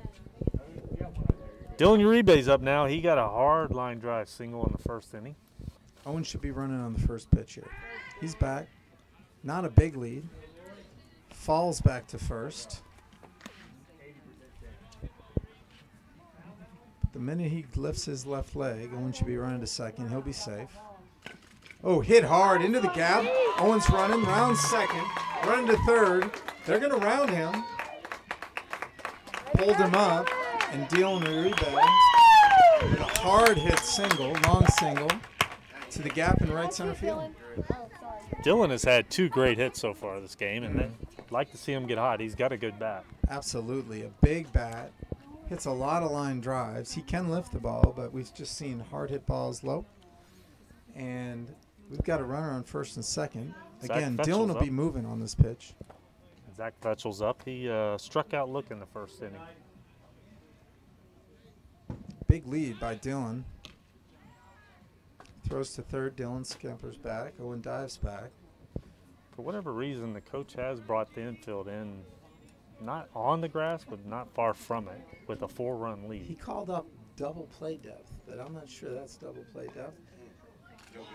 Dylan Uribe's up now. He got a hard line drive single in the first inning. Owen should be running on the first pitch here. He's back. Not a big lead. Falls back to first. But the minute he lifts his left leg, Owen should be running to second. He'll be safe. Oh, hit hard into the gap. Owen's running, round second, running to third. They're going to round him. Hold him up, and Dylan Uribe with a hard hit single, long single, to the gap in right center field. Dylan has had 2 great hits so far this game, and I'd like to see him get hot. He's got a good bat. Absolutely. A big bat. Hits a lot of line drives. He can lift the ball, but we've just seen hard hit balls low. And we've got a runner on first and second. Zach Again, Fetchel's Dylan will be up. moving on this pitch. Zach Fetchel's up. He struck out Look in the first inning. Big lead by Dylan. Throws to third. Dylan scampers back. Owen dives back. For whatever reason, the coach has brought the infield in, not on the grass, but not far from it, with a 4-run He lead. called up double play depth, but I'm not sure that's double play depth.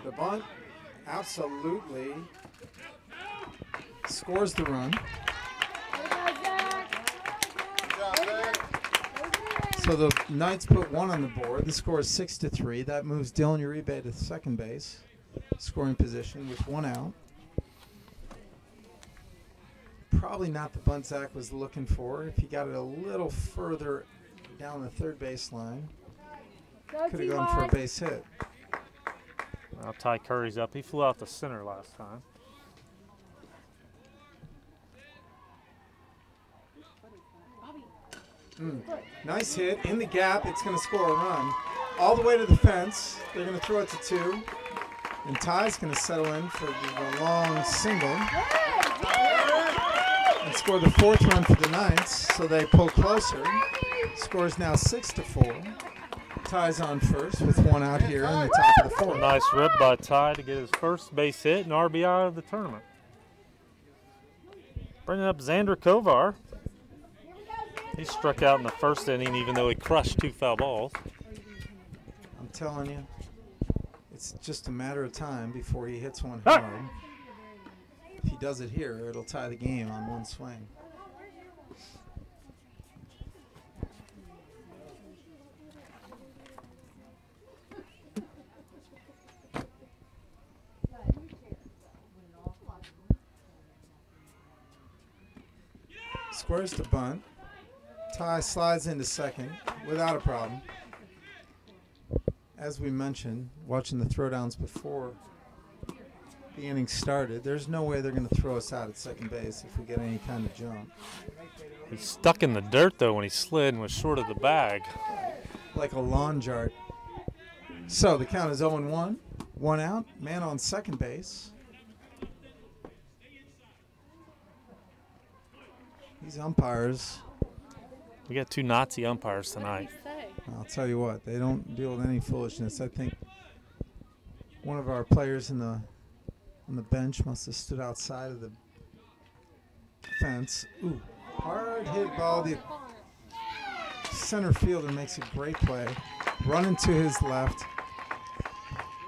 The bunt absolutely scores the run. So the Knights put 1 on the board. The score is 6-3. That moves Dylan Uribe to second base, scoring position with 1 out. Probably not the bunt Zach was looking for. If he got it a little further down the third base line, could have gone for a base hit. Now Ty Curry's up. He flew out the center last time. Nice hit in the gap. It's going to score a run. All the way to the fence. They're going to throw it to 2. And Ty's going to settle in for the long single. And score the 4th run for the Knights. So they pull closer. Score is now 6-4. Ty's on first with 1 out here in the top of the 4th. Nice rip by Ty to get his first base hit and RBI of the tournament. Bringing up Xander Kovar. He struck out in the first inning, even though he crushed 2 foul balls. I'm telling you, it's just a matter of time before he hits one hard. If he does it here, it'll tie the game on 1 swing. Squares to bunt. Ty slides into second without a problem. As we mentioned, watching the throwdowns before the inning started, there's no way they're going to throw us out at second base if we get any kind of jump. He's stuck in the dirt, though, when he slid and was short of the bag. Like a lawn jar. So the count is 0-1. 1 out. Man on second base. These umpires, We got 2 Nazi umpires tonight. I'll tell you what, they don't deal with any foolishness. I think one of our players on the bench must have stood outside of the fence. Ooh, hard hit ball. The center fielder makes a great play. Running to his left.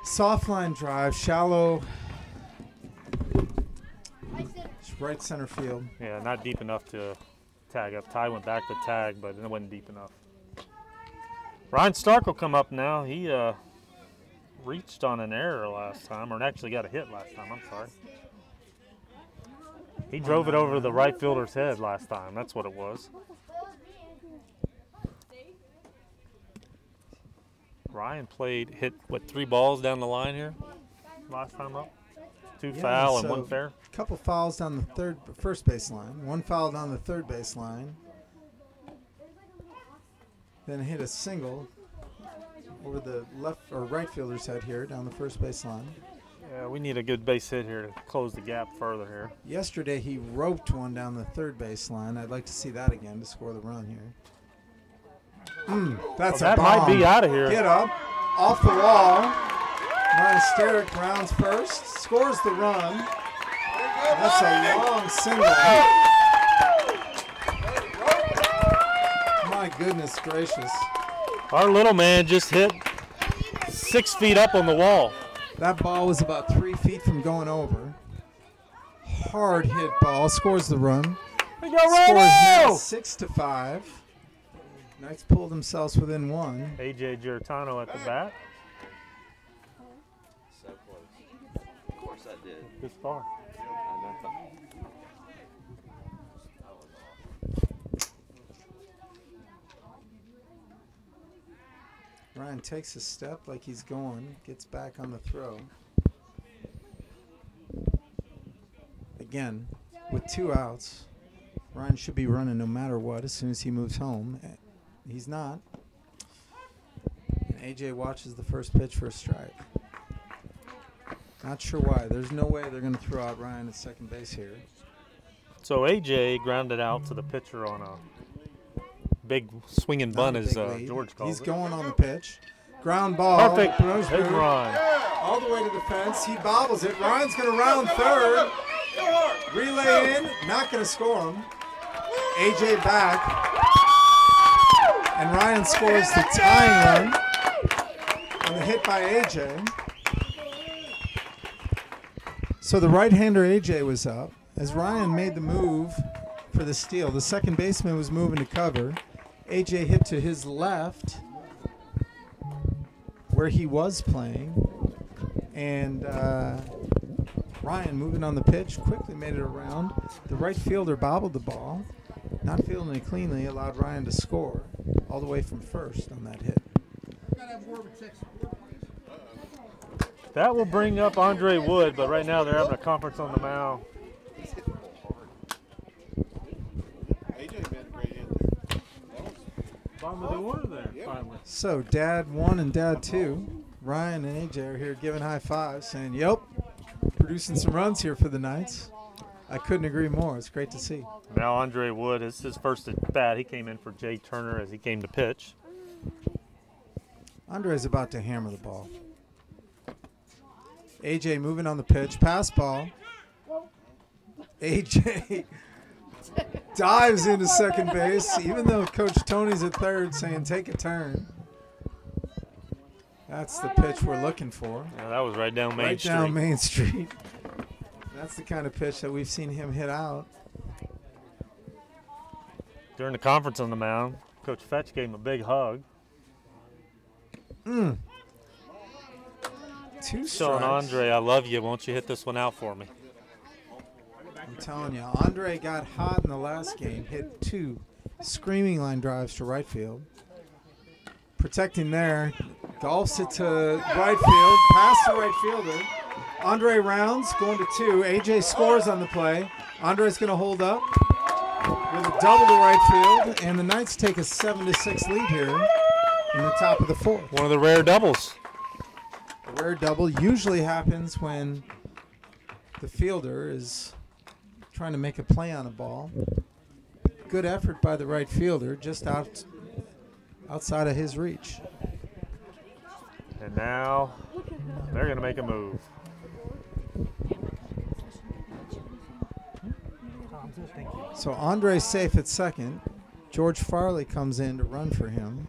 Soft line drive, shallow, right center field. Yeah, not deep enough to tag up. Ty went back to tag, but it wasn't deep enough. Ryan Stark will come up now. He reached on an error last time, or actually got a hit last time. I'm sorry. He drove it over the right fielder's head last time. That's what it was. Ryan hit, what, 3 balls down the line here last time up? 2 foul and 1 fair. A couple fouls down the first base line. 1 foul down the third base line. Then hit a single over the left or right fielder's head here down the first base line. Yeah, we need a good base hit here to close the gap further here. Yesterday he roped one down the third base line. I'd like to see that again to score the run here. That's a That bomb. might be out of here. Get up, off the wall. Ryan Stark rounds first, scores the run. That's a long single. My goodness gracious. Our little man just hit 6 feet up on the wall. That ball was about 3 feet from going over. Hard hit ball, scores the run. We go, Scores now Romo! 6-5. Knights pulled themselves within 1. AJ Giartano at the bat. So close. Of course I did. This far. I know. Ryan takes a step like he's going, gets back on the throw. Again, with 2 outs, Ryan should be running no matter what as soon as he moves home. He's not. And AJ watches the first pitch for a strike. Not sure why. There's no way they're going to throw out Ryan at second base here. So AJ grounded out to the pitcher on a big swinging bunt, Not a as big lead. George calls He's it. going on the pitch. Ground ball. Perfect. Nose Big move. run. All the way to the fence. He bobbles it. Ryan's going to round third. Relay in. Not going to score him. AJ back. And Ryan scores the tying run on the hit by AJ. So the right-hander AJ was up. As Ryan made the move for the steal, the second baseman was moving to cover. AJ hit to his left where he was playing. And Ryan, moving on the pitch, quickly made it around. The right fielder bobbled the ball. Not fielding it cleanly, allowed Ryan to score all the way from first on that hit. That will bring up Andre Wood, but right now they're having a conference on the mound. Bottom of the order there, finally. So Dad 1 and Dad 2, Ryan and AJ are here giving high fives, saying, "Yep, producing some runs here for the Knights." I couldn't agree more. It's great to see. Now Andre Wood, it's his first at bat. He came in for Jay Turner as he came to pitch. Andre's about to hammer the ball. AJ moving on the pitch, pass ball. AJ dives into second base, even though Coach Tony's at third saying take a turn. That's the pitch we're looking for. Yeah, that was right down Main Street. Right down Main Street. That's the kind of pitch that we've seen him hit out. During the conference on the mound, Coach Fetch gave him a big hug. Two Showing strikes. Andre, I love you. Won't you hit this one out for me? I'm telling you, Andre got hot in the last game, hit 2 Screaming line drives to right field. Protecting there. Golfs it to right field. Past the right fielder. Andre Rounds going to 2. AJ scores on the play. Andre's going to hold up with a double to right field. And the Knights take a 7-6 lead here in the top of the 4th. One of the rare doubles. A rare double usually happens when the fielder is trying to make a play on a ball. Good effort by the right fielder, just outside of his reach. And now they're going to make a move. So Andre's safe at second. George Farley comes in to run for him.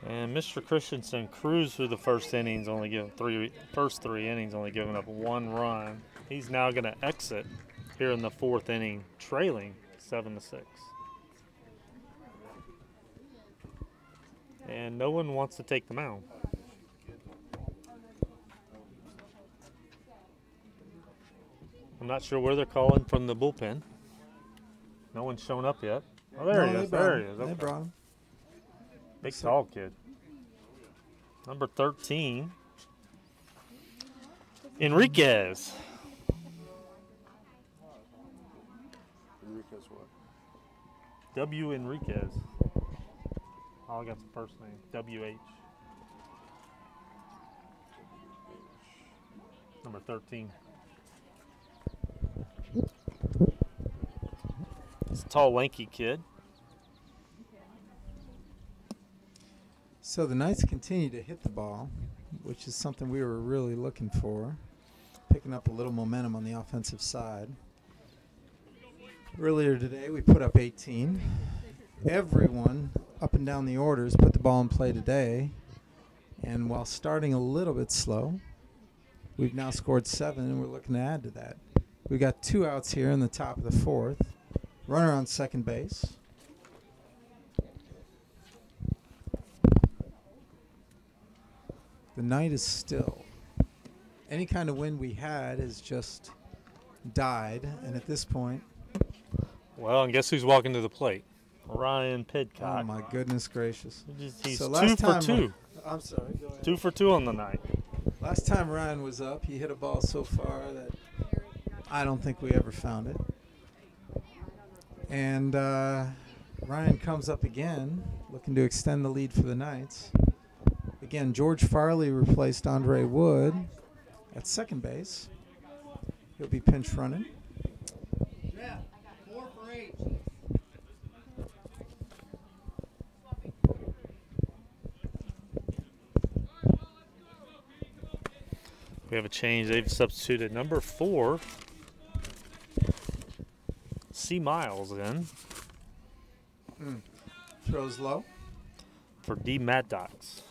And Mr. Christensen cruised through the first innings, only giving first three innings, only giving up 1 run. He's now going to exit here in the 4th inning, trailing 7-6. And no one wants to take the mound. I'm not sure where they're calling from the bullpen. No one's shown up yet. Oh, there he is. There he is. They Okay. brought him. Big tall kid. Number 13, Enriquez. Enriquez what? W. Enriquez. Oh, I got the first name. W.H. Number 13. He's a tall, lanky kid. So the Knights continue to hit the ball, which is something we were really looking for, picking up a little momentum on the offensive side. Earlier today, we put up 18. Everyone up and down the orders put the ball in play today, and while starting a little bit slow, we've now scored 7, and we're looking to add to that. We got 2 outs here in the top of the 4th. Runner on second base. The night is still. Any kind of wind we had has just died, and at this point, Well, and guess who's walking to the plate? Ryan oh Pidcock. my goodness gracious. He's So 2 last for time- 2. I'm sorry, go ahead. 2 for 2 on the night. Last time Ryan was up, he hit a ball so far that I don't think we ever found it. And Ryan comes up again, looking to extend the lead for the Knights. Again, George Farley replaced Andre Wood at second base. He'll be pinch running. We have a change. They've substituted number 4, C. Miles, in Throws low. for D. Maddox.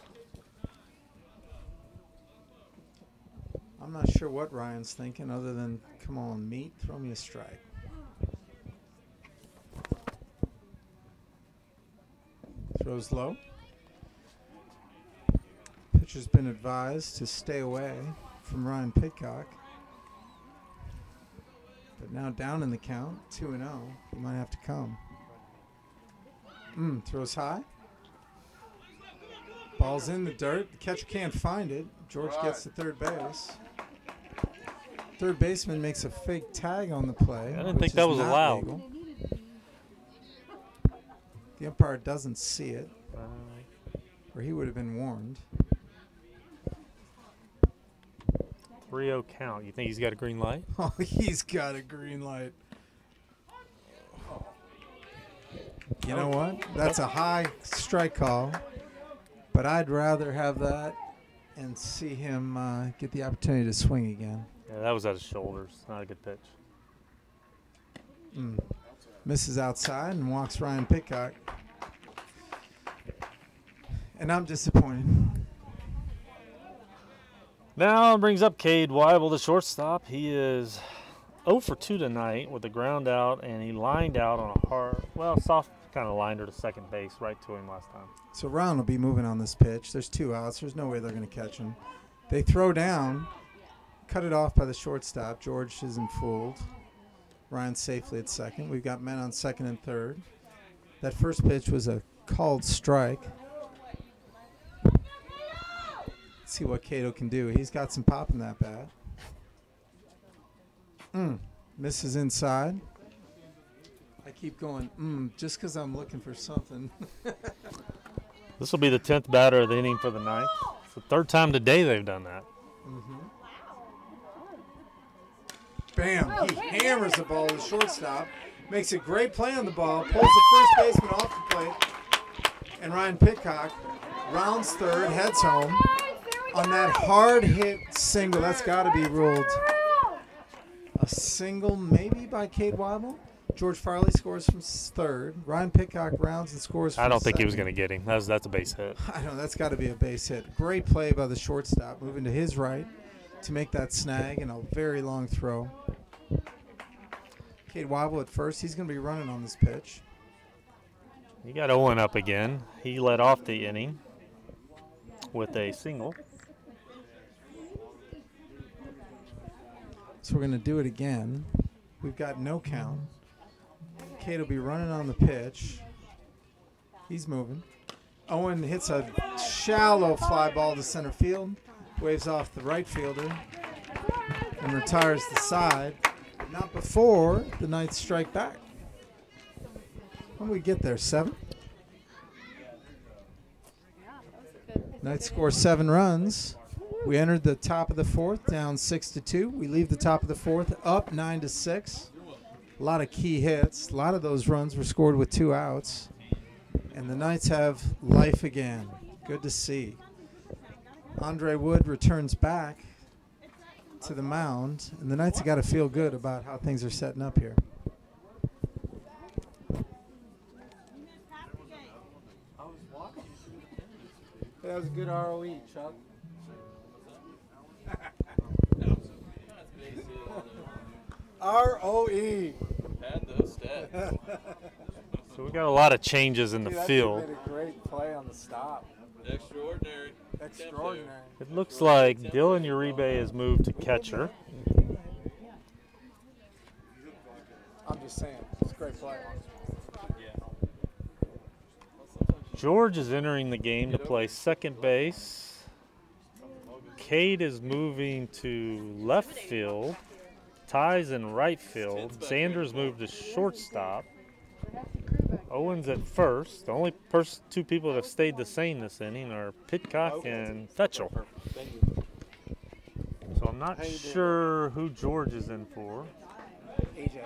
I'm not sure what Ryan's thinking other than, come on, meat, throw me a strike. Throws low. Pitcher's been advised to stay away from Ryan Pidcock. But now down in the count, 2-0. He might have to come. Throws high. Ball's in the dirt. The catcher can't find it. George gets to third base. Third baseman makes a fake tag on the play. I didn't think which that is was not allowed. legal. The umpire doesn't see it, or he would have been warned. 3-0 count. You think he's got a green light? Oh, he's got a green light. You know what? That's a high strike call, but I'd rather have that and see him get the opportunity to swing again. Yeah, that was at his shoulders. Not a good pitch. Misses outside and walks Ryan Pidcock. And I'm disappointed. Now brings up Cade Weibel, the shortstop. He is 0 for 2 tonight with a ground out, and he lined out on a hard, soft kind of lined her to second base right to him last time. So Ryan will be moving on this pitch. There's 2 outs. There's no way they're going to catch him. They throw down, cut it off by the shortstop. George isn't fooled. Ryan safely at second. We've got men on second and third. That first pitch was a called strike. Let's see what Cato can do. He's got some pop in that bat. Misses inside. I keep going, just because I'm looking for something. This will be the 10th batter of the inning for the ninth. It's the 3rd time today they've done that. Bam! He hammers the ball to the shortstop. Makes a great play on the ball. Pulls the first baseman off the plate. And Ryan Pitcock rounds third, heads home. On that hard hit single, that's got to be ruled a single, maybe by Cade Weibel. George Farley scores from third. Ryan Pitcock rounds and scores from I don't think he was second. going to get him. That's a base hit. I know, that's got to be a base hit. Great play by the shortstop, moving to his right to make that snag and a very long throw. Cade Weibel at first. He's going to be running on this pitch. You got Owen up again. He led off the inning with a single. So we're going to do it again. We've got no count. Cade will be running on the pitch. He's moving. Owen hits a shallow fly ball to center field. Waves off the right fielder and retires the side. But not before the Knights strike back. When we get there, 7? Knights score 7 runs. We entered the top of the 4th, down 6-2. We leave the top of the 4th, up 9-6. A lot of key hits. A lot of those runs were scored with 2 outs. And the Knights have life again. Good to see. Andre Wood returns back to the mound, and the Knights have got to feel good about how things are setting up here. That was a good ROE, Chuck. ROE. Had those stats. So we got a lot of changes in the Dude, that field. dude made a great play on the stop. Extraordinary. Extraordinary. It looks like Dylan Uribe has moved to catcher. I'm just saying, it's a great play. George is entering the game to play second base. Cade is moving to left field. Ty's in right field. Sanders moved to shortstop. Owens at first. The only 2 people that have stayed the same this inning are Pitcock and Fetchel. So I'm not sure who George is in for. AJ.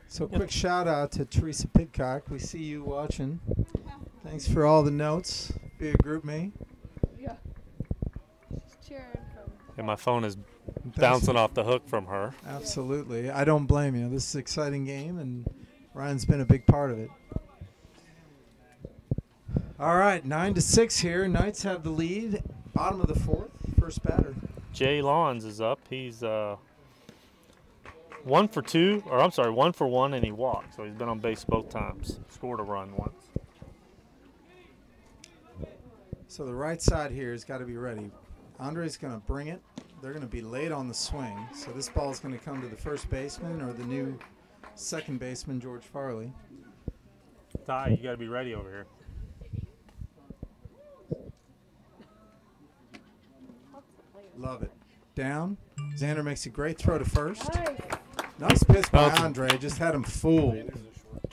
So quick shout out to Teresa Pitcock. We see you watching. Thanks for all the notes. Be a group me. Yeah. She's cheering from. And my phone is bouncing off the hook from her. Absolutely. I don't blame you. This is an exciting game, and Ryan's been a big part of it. All right, 9-6 here. Knights have the lead. Bottom of the 4th. First batter. Jay Lawns is up. He's 1 for 2, or I'm sorry, 1 for 1, and he walked. So he's been on base both times. Scored a run once. So the right side here has got to be ready. Andre's going to bring it. They're going to be late on the swing. So this ball is going to come to the first baseman or the new second baseman, George Farley. Ty, you got to be ready over here. Love it. Down. Xander makes a great throw to first. Nice pitch by Andre. Just had him fooled.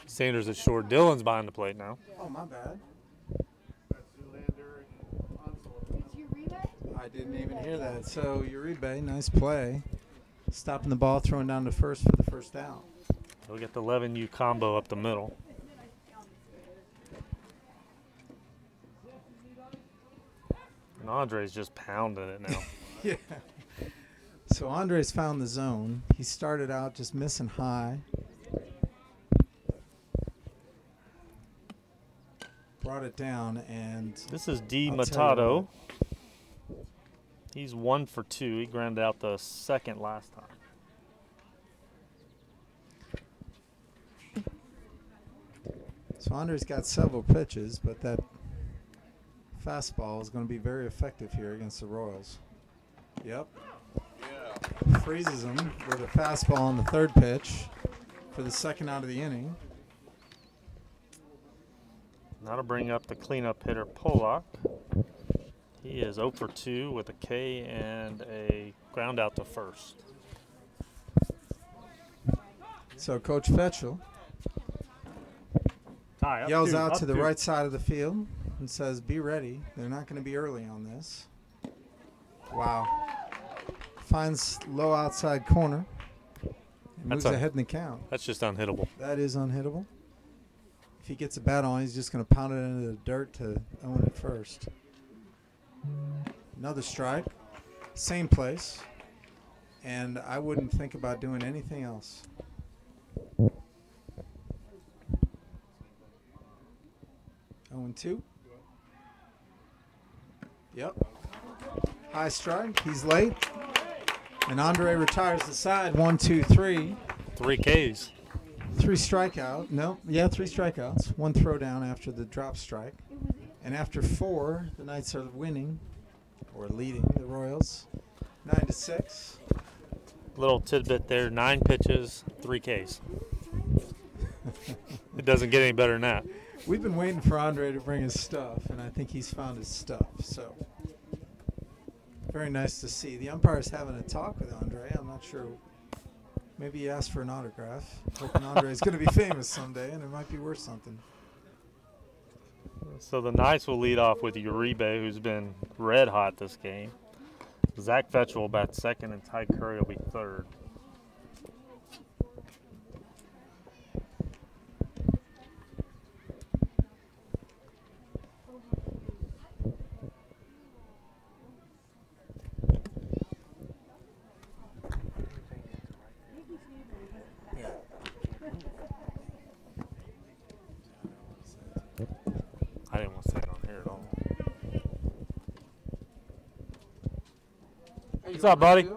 Sanders is short. Dylan's behind the plate now. Oh, my bad. Did you read it? I didn't even hear that. So Uribe, nice play. Stopping the ball, throwing down to first for the first out. We'll get the 11U combo up the middle. And Andre's just pounding it now. Yeah. So Andre's found the zone. He started out just missing high. brought it down, and This is D. I'll tell you Matato. He's 1 for 2. He grounded out the second last time. so Andre's got several pitches, but that fastball is going to be very effective here against the Royals. Yep. Yeah. Freezes him with a fastball on the third pitch for the second out of the inning. Now to bring up the cleanup hitter, Pollock. He is 0 for 2 with a K and a ground out to first. So Coach Fetchel yells out to the right side of the field and says, "Be ready. They're not going to be early on this." Wow. Finds low outside corner. Moves ahead in the count. That's just unhittable. That is unhittable. If he gets a bat on, he's just going to pound it into the dirt to own it first. Another strike. Same place. And I wouldn't think about doing anything else. Oh, and 2. Yep. High strike. He's late. And Andre retires the side. 1, 2, 3. 3 Ks. 3 strikeout. No, yeah, 3 strikeouts. 1 throwdown after the drop strike. And after 4, the Knights are winning or leading the Royals 9-6. Little tidbit there, 9 pitches, 3 Ks. It doesn't get any better than that. We've been waiting for Andre to bring his stuff, and I think he's found his stuff. So very nice to see. The umpire's having a talk with Andre. I'm not sure. Maybe he asked for an autograph. Hoping Andre's going to be famous someday, and it might be worth something. So the Knights will lead off with Uribe, who's been red hot this game. Zach Fetchel will bat second, and Ty Curry will be third. I didn't want to say it on here at all. What's up, buddy?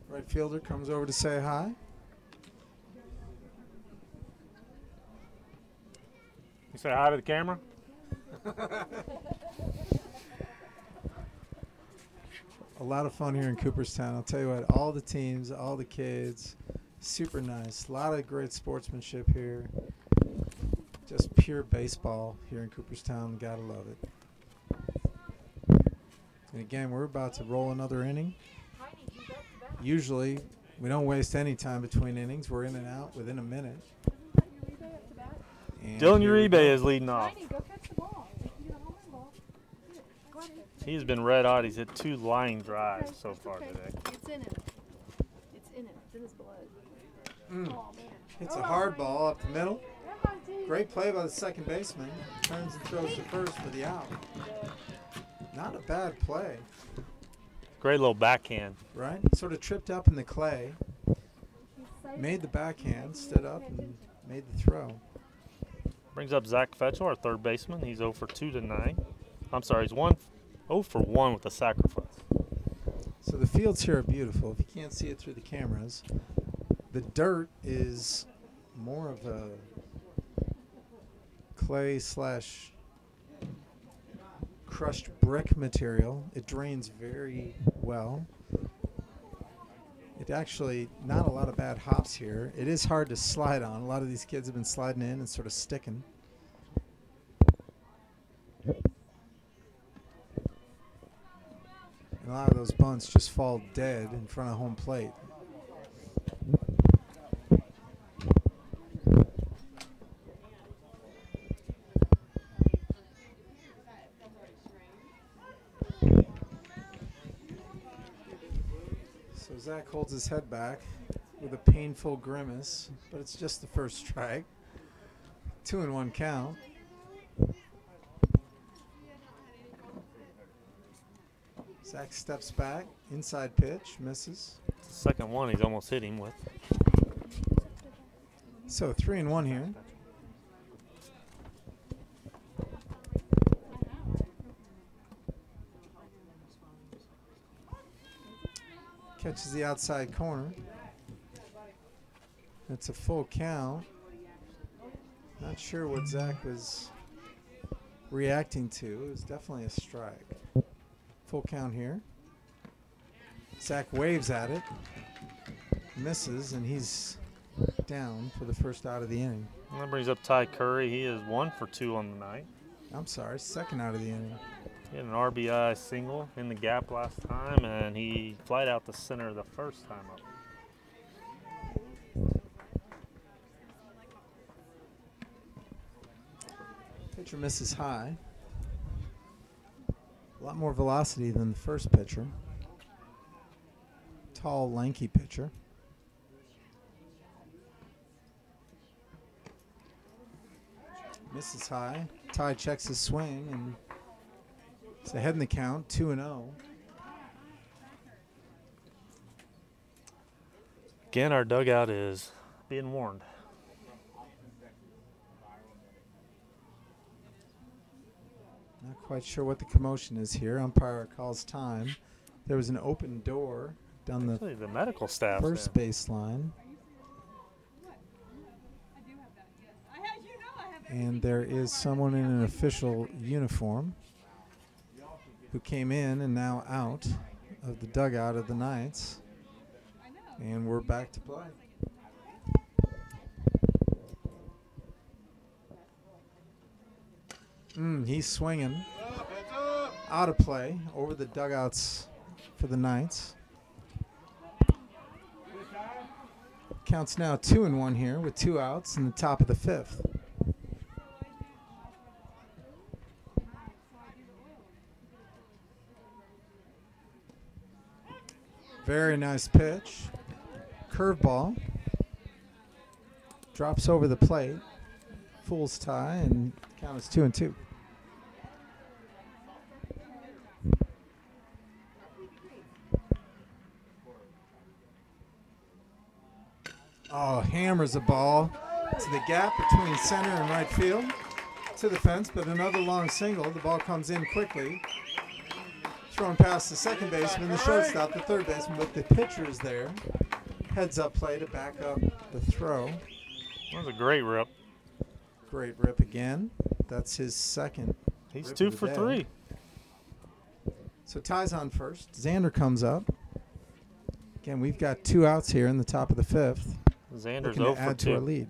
Right fielder comes over to say hi. You say hi to the camera? A lot of fun here in Cooperstown. I'll tell you what, all the teams, all the kids, super nice. A lot of great sportsmanship here. Just pure baseball here in Cooperstown. Gotta love it. And again, we're about to roll another inning. Usually, we don't waste any time between innings. We're in and out within a minute. And Dylan here we Uribe go. is leading off. Go catch the ball. You can get a home run ball. Go ahead. He's been red hot. He's hit 2 line drives so It's far okay. today. It's in him. It's in him. It's in his blood. Oh, man. Hits a hard ball up the middle. Great play by the second baseman. Turns and throws to first for the out. Not a bad play, Great little backhand. right? Sort of tripped up in the clay. Made the backhand, stood up, and made the throw. Brings up Zach Fetchel, our third baseman. He's 0 for 2 tonight. I'm sorry, he's 0 for 1 with a sacrifice. So the fields here are beautiful. If you can't see it through the cameras, the dirt is more of a clay slash crushed brick material. It drains very well. It actually, not a lot of bad hops here. It is hard to slide on. A lot of these kids have been sliding in and sort of sticking. And a lot of those bunts just fall dead in front of home plate. So Zach holds his head back with a painful grimace, but it's just the first strike. 2-1 count. Zach steps back, inside pitch, misses. It's the second one he's almost hit him with. So 3-1 here. Catches the outside corner. It's a full count. Not sure what Zach was reacting to. It was definitely a strike. Full count here. Zach waves at it. Misses, and he's down for the first out of the inning. And that brings up Ty Curry. He is 1 for 2 on the night. I'm sorry, second out of the inning. He had an RBI single in the gap last time, and he flied out the center the first time up. Pitcher misses high. A lot more velocity than the first pitcher. Tall, lanky pitcher. Misses high. Ty checks his swing, and it's ahead in the count, 2-0. Again, our dugout is being warned. Not quite sure what the commotion is here. Umpire calls time. There was an open door down the Actually, the medical staff. first baseline. And there is someone in an official uniform who came in and now out of the dugout of the Knights. And we're back to play. He's swinging out of play over the dugouts for the Knights. Counts now 2-1 here with 2 outs in the top of the 5th. Very nice pitch. Curveball. Drops over the plate. Fools Ty, and count is 2-2. Oh, hammers the ball to the gap between center and right field to the fence, but another long single. The ball comes in quickly. Thrown past the second baseman, the shortstop, the third baseman, but the pitcher's there. Heads up play to back up the throw. That was a great rip. Great rip again. That's his second. He's rip 2 of the for day. 3. So Ty's on first. Xander comes up. Again, we've got 2 outs here in the top of the 5th. Xander's Looking 0 to for add 2. to our lead.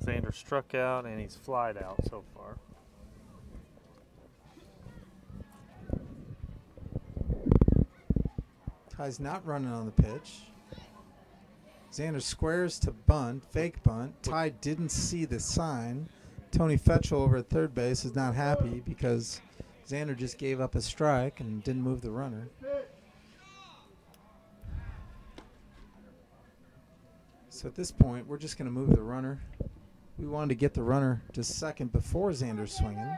Xander struck out, and he's flied out so far. Ty's not running on the pitch. Xander squares to bunt, fake bunt. Ty didn't see the sign. Tony Fetchel over at third base is not happy because Xander just gave up a strike and didn't move the runner. So at this point, we're just going to move the runner. We wanted to get the runner to second before Xander's swinging.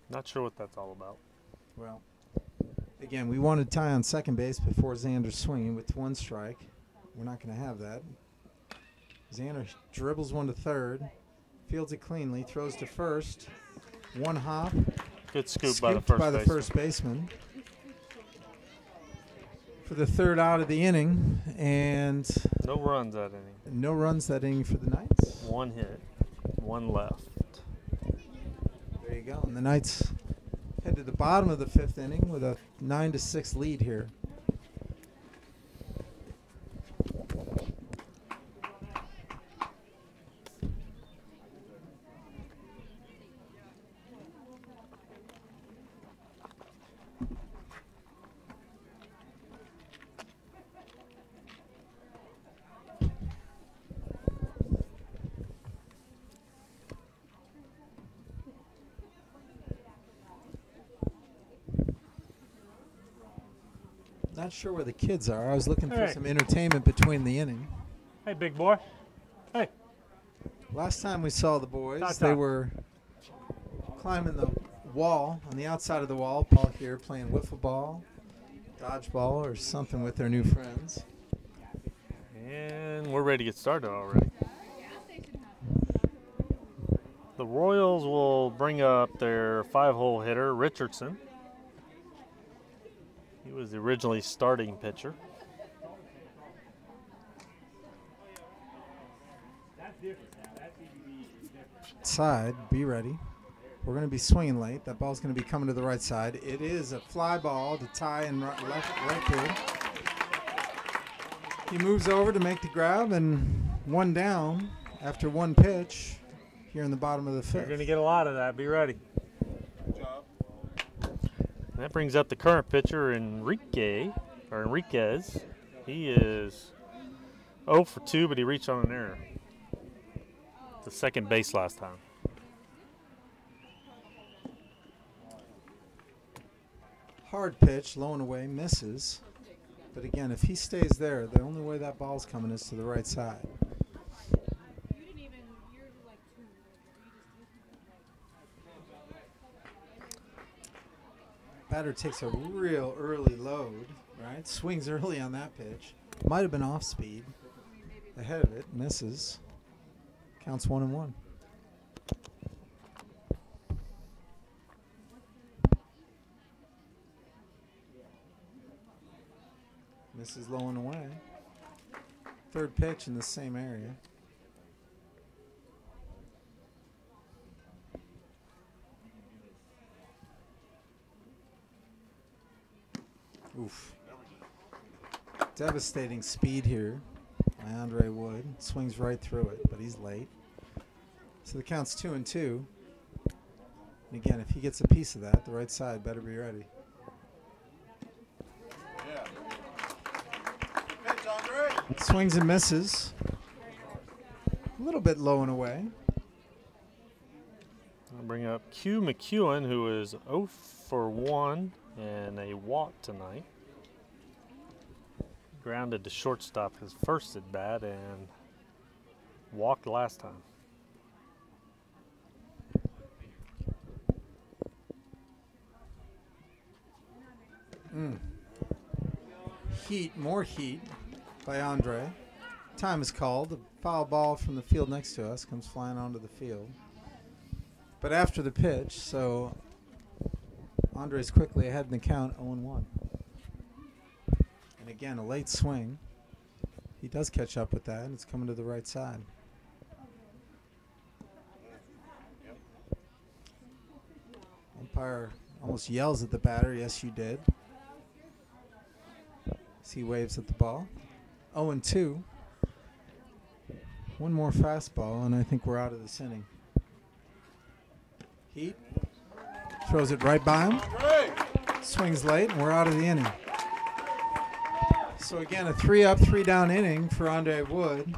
Not sure what that's all about. Well, again, we wanted Ty on second base before Xander's swinging with 1 strike. We're not going to have that. Xander dribbles one to third, fields it cleanly, throws to first. 1 hop. Good scoop Scooped by the first baseman. baseman. For the 3rd out of the inning, and No runs that inning. no runs that inning for the Knights. 1 hit, 1 left. There you go. And the Knights head to the bottom of the 5th inning with a 9-6 lead here. Not sure where the kids are. I was looking for Hey. some entertainment between the inning. Hey, big boy. Hey. Last time we saw the boys, Ta-ta. they were climbing the wall, on the outside of the wall. Paul here playing wiffle ball, dodgeball, or something with their new friends. And we're ready to get started already. The Royals will bring up their 5-hole hitter, Richardson. He was the originally starting pitcher. Side, be ready. We're going to be swinging late. That ball's going to be coming to the right side. It is a fly ball to tie in right field. He moves over to make the grab, and one down after one pitch here in the bottom of the You're fifth. going to get a lot of that. Be ready. Good job. That brings up the current pitcher, Enriquez. He is 0 for 2, but he reached on an error. The second base last time. Hard pitch, low and away, misses. But again, if he stays there, the only way that ball's coming is to the right side. Batter takes a real early load, right? Swings early on that pitch. Might have been off speed. Ahead of it, misses. Counts 1-1. Misses low and away. Third pitch in the same area. Oof. Devastating speed here by Andre Wood. Swings right through it, but he's late. So the count's 2-2. And again, if he gets a piece of that, the right side better be ready. Yeah. Pitch, Andre. Swings and misses. A little bit low and away. I'll bring up Q McEwen, who is 0 for 1 and a walk tonight. Grounded to shortstop his first at bat and walked last time. Heat, more heat by Andre. Time is called. The foul ball from the field next to us comes flying onto the field. But after the pitch, so Andre's quickly ahead in the count, 0-1. And again, a late swing. He does catch up with that, and it's coming to the right side. Umpire almost yells at the batter, yes, you did. As he waves at the ball. 0-2. One more fastball, and I think we're out of this inning. Heat throws it right by him. Andre. Swings late, and we're out of the inning. So again, a 3-up, 3-down inning for Andre Wood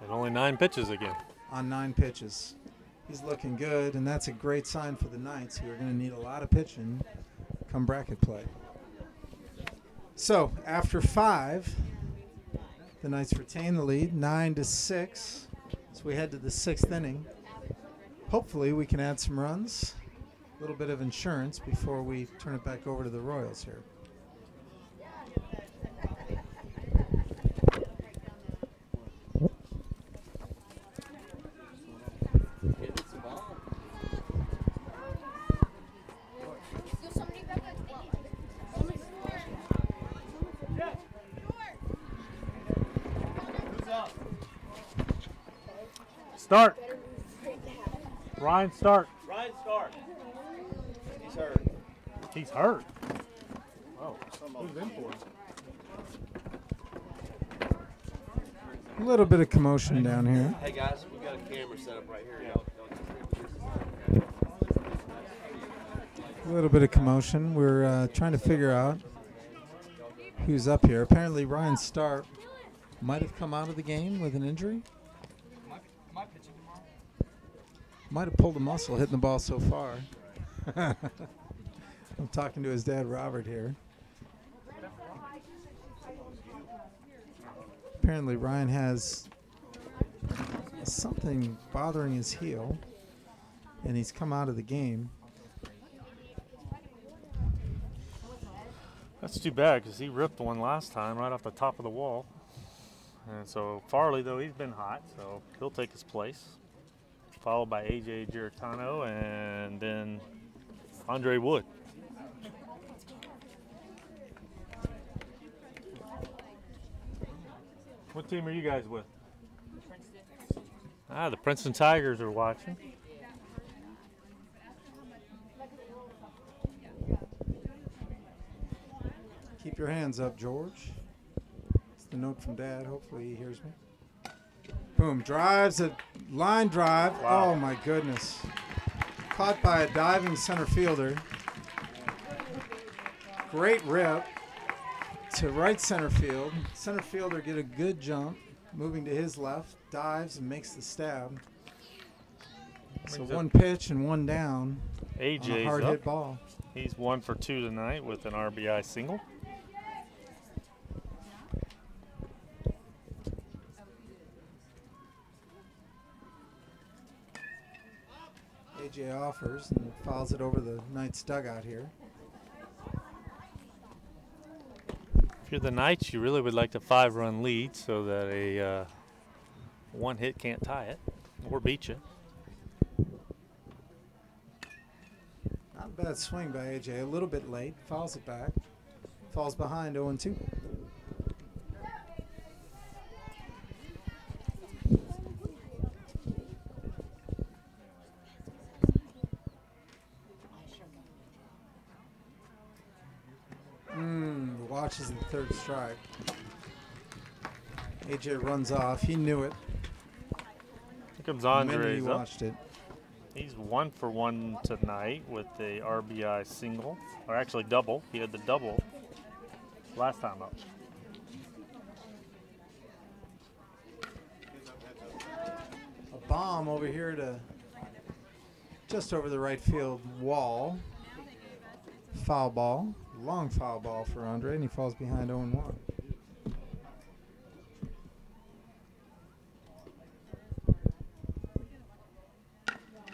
And only 9 pitches again. on 9 pitches. He's looking good, and that's a great sign for the Knights, who are going to need a lot of pitching come bracket play. So after 5, the Knights retain the lead, 9-6. So we head to the 6th inning. Hopefully we can add some runs, a little bit of insurance before we turn it back over to the Royals here. Start. Ryan, start. Ryan Stark. He's hurt. He's hurt. Oh, who's in for him? A little bit of commotion down here. Hey guys, we got a camera set up right here. A little bit of commotion. We're trying to figure out who's up here. Apparently Ryan Stark might have come out of the game with an injury. Might have pulled a muscle hitting the ball so far. I'm talking to his dad, Robert, here. apparently Ryan has something bothering his heel, and he's come out of the game. That's too bad because he ripped one last time right off the top of the wall. And so Farley, though, he's been hot, so he'll take his place. Followed by AJ Giratano and then Andre Wood. What team are you guys with? The Princeton Tigers are watching. Keep your hands up, George. It's the note from Dad. Hopefully he hears me. Boom. Drives a line drive. Wow. Oh, my goodness. Caught by a diving center fielder. Great rip to right center field. Center fielder get a good jump. Moving to his left. Dives and makes the stab. So one pitch and one down on a AJ's hard up. hit ball. He's 1 for 2 tonight with an RBI single. AJ offers and fouls it over the Knights dugout here. If you're the Knights, you really would like a 5-run lead so that a one hit can't tie it or beat you. Not a bad swing by AJ. A little bit late. Fouls it back. Falls behind 0-2. Watches the third strike. AJ runs off. He knew it. Here comes The minute Andres he up. watched it. He's 1 for 1 tonight with the RBI single, or actually double. He had the double last time up. A bomb over here to just over the right field wall. Foul ball. Long foul ball for Andre, and he falls behind 0-1.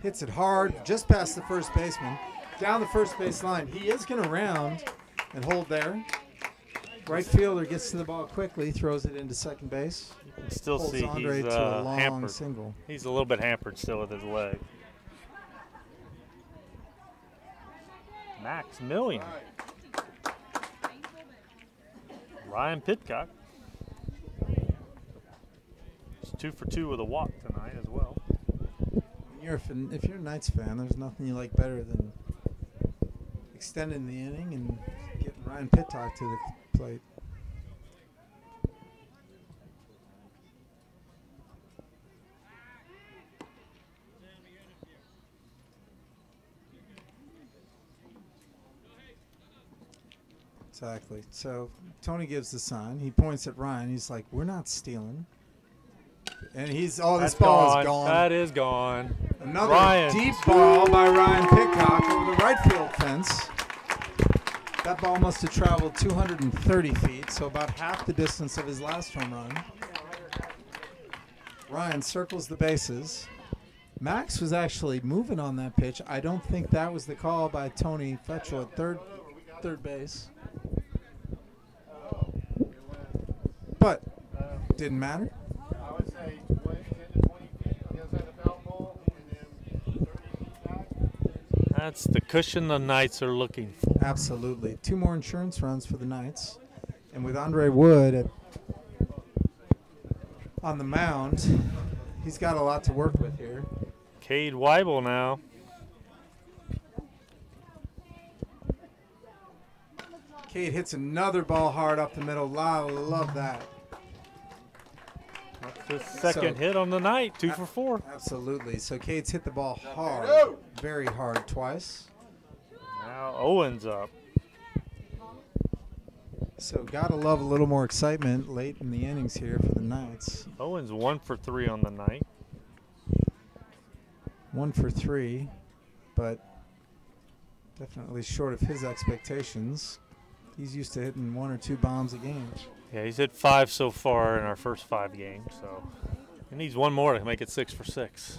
Hits it hard, just past the first baseman. Down the first base line. He is going to round and hold there. Right fielder gets to the ball quickly, throws it into second base. You can still Holds see Andre he's to a long hampered. single. He's a little bit hampered still with his leg. Maximilian. Ryan Pitcock. He's 2 for 2 with a walk tonight as well. If you're a Knights fan, there's nothing you like better than extending the inning and getting Ryan Pitcock to the plate. Exactly. So Tony gives the sign. He points at Ryan. He's like, "We're not stealing." And this ball is gone. That is gone. Another Ryan. deep ball by Ryan Pitcock over the right field fence. That ball must have traveled 230 feet, so about half the distance of his last home run. Ryan circles the bases. Max was actually moving on that pitch. I don't think that was the call by Tony Fetchel at third base. But didn't matter. I would say 10 to 20 feet on the other side of the foul pole, and then 30 feet back. That's the cushion the Knights are looking for. Absolutely. 2 more insurance runs for the Knights. And with Andre Wood on the mound, he's got a lot to work with here. Cade Weibel now. Cade hits another ball hard up the middle. Love that. That's his second hit on the night. 2 for 4. Absolutely. So Cade's hit the ball hard, very hard twice. Now Owens up. So gotta love a little more excitement late in the innings here for the Knights. Owens 1 for 3 on the night. 1 for 3, but definitely short of his expectations. He's used to hitting 1 or 2 bombs a game. Yeah, he's hit 5 so far in our first 5 games, so he needs one more to make it 6 for 6.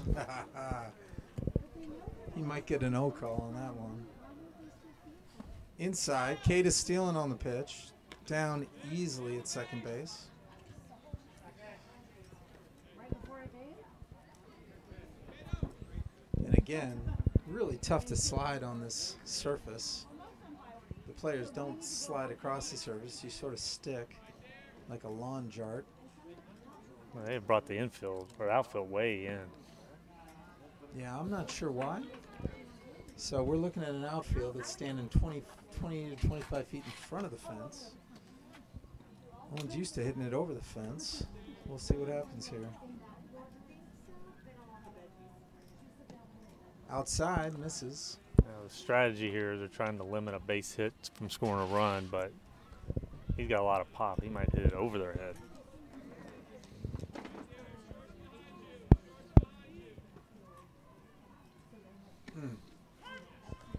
He might get an O call on that one. Inside, Cade is stealing on the pitch. Down easily at second base. And again, really tough to slide on this surface. The players don't slide across the surface. You sort of stick like a lawn jart. Well, they brought the infield or outfield way in. Yeah, I'm not sure why. So we're looking at an outfield that's standing 20 to 25 feet in front of the fence. Owen's used to hitting it over the fence. We'll see what happens here. Outside, misses. The strategy here is they're trying to limit a base hit from scoring a run, but he's got a lot of pop. He might hit it over their head.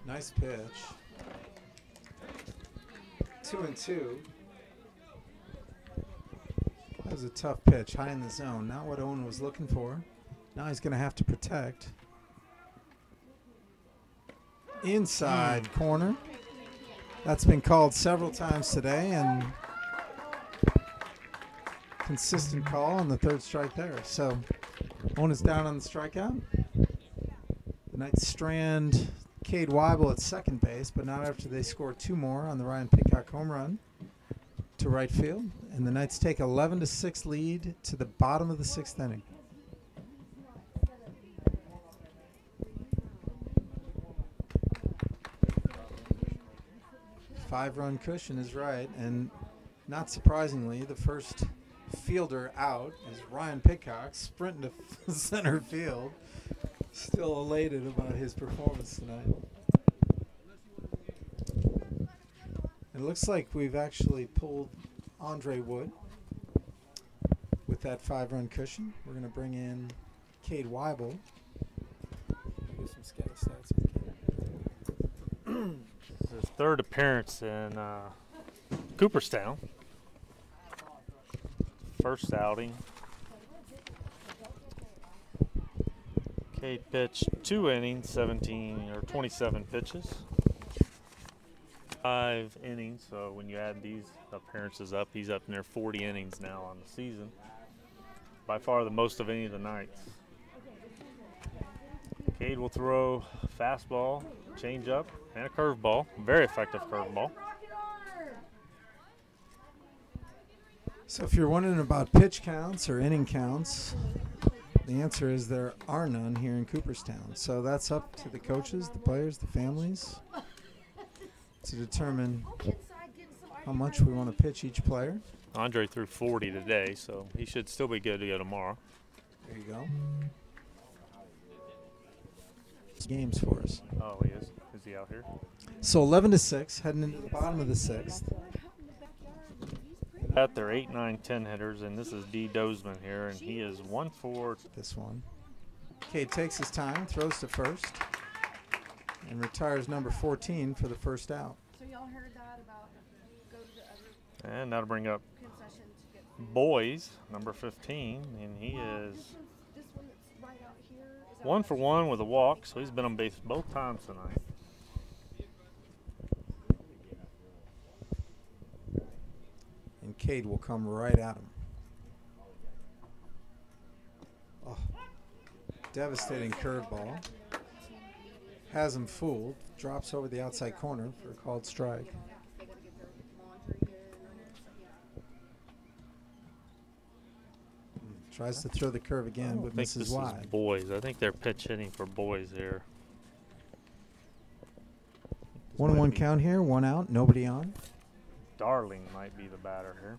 Nice pitch. 2-2. That was a tough pitch, high in the zone. Not what Owen was looking for. Now he's going to have to protect. Inside corner. That's been called several times today, and consistent call on the 3rd strike there. So Owen is down on the strikeout. The Knights strand Cade Weibel at second base, but not after they score 2 more on the Ryan Pitcock home run to right field. And the Knights take 11-6 lead to the bottom of the 6th inning. Five-run cushion is right, and not surprisingly, the first fielder out is Ryan Pitcock, sprinting to center field. Still elated about his performance tonight. It looks like we've actually pulled Andre Wood with that 5-run cushion. We're going to bring in Cade Weibel. Do some scouting stats with Cade. This is his 3rd appearance in Cooperstown. First outing. Cade pitched 2 innings, 27 pitches. 5 innings, so when you add these appearances up, he's up near 40 innings now on the season. By far the most of any of the Knights. Cade will throw fastball, changeup, and a curveball. Very effective curveball. So if you're wondering about pitch counts or inning counts, the answer is there are none here in Cooperstown. So that's up to the coaches, the players, the families to determine how much we want to pitch each player. Andre threw 40 today, so he should still be good to go tomorrow. There you go. Games for us. Oh, he is. Is he out here? So 11-6, heading into the bottom of the 6th. At their 8, 9, 10 hitters, and this is D. Dozeman here, and he is 1 for this one. Cade takes his time, throws to first, and retires number 14 for the first out. So y'all heard that about go to the other And that'll bring up concession to get Boys, number 15, and he is this one that's right out here. Is that 1 for 1 with a walk, so he's been on base both times tonight. And Cade will come right at him. Oh, devastating curveball. Has him fooled. Drops over the outside corner for a called strike. Tries to throw the curve again, but I think misses this wide. is Boys. I think they're pitch hitting for Boys here. 1-1 count here, 1 out, nobody on. Darling might be the batter here.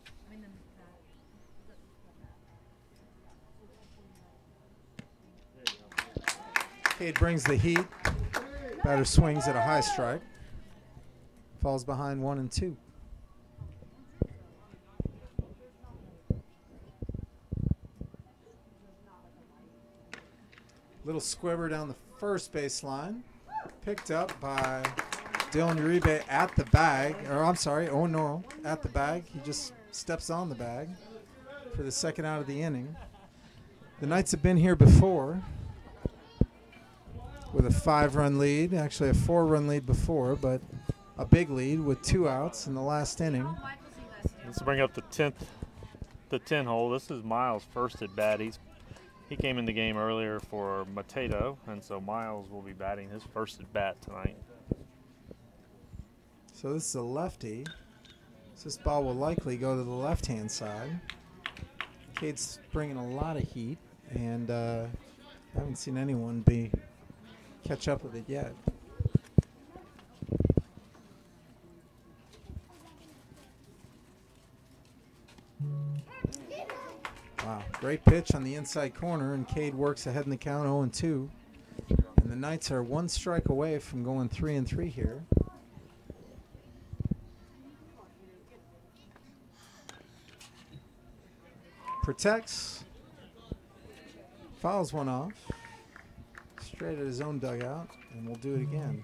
Cade brings the heat. Batter swings at a high strike. Falls behind 1 and 2. Little squibber down the first baseline. Picked up by Dylan Uribe at the bag, or I'm sorry, Owen Norrell at the bag. He just steps on the bag for the second out of the inning. The Knights have been here before with a 5-run lead, actually a 4-run lead before, but a big lead with 2 outs in the last inning. Let's bring up the 10 hole. This is Miles' first at bat. He came in the game earlier for Mateto, and so Miles will be batting his first at bat tonight. So this is a lefty. So this ball will likely go to the left-hand side. Cade's bringing a lot of heat, and I haven't seen anyone catch up with it yet. Wow, great pitch on the inside corner, and Cade works ahead in the count 0-2. And the Knights are 1 strike away from going 3-3 here. Protects, fouls one off, straight at his own dugout, and we'll do it again.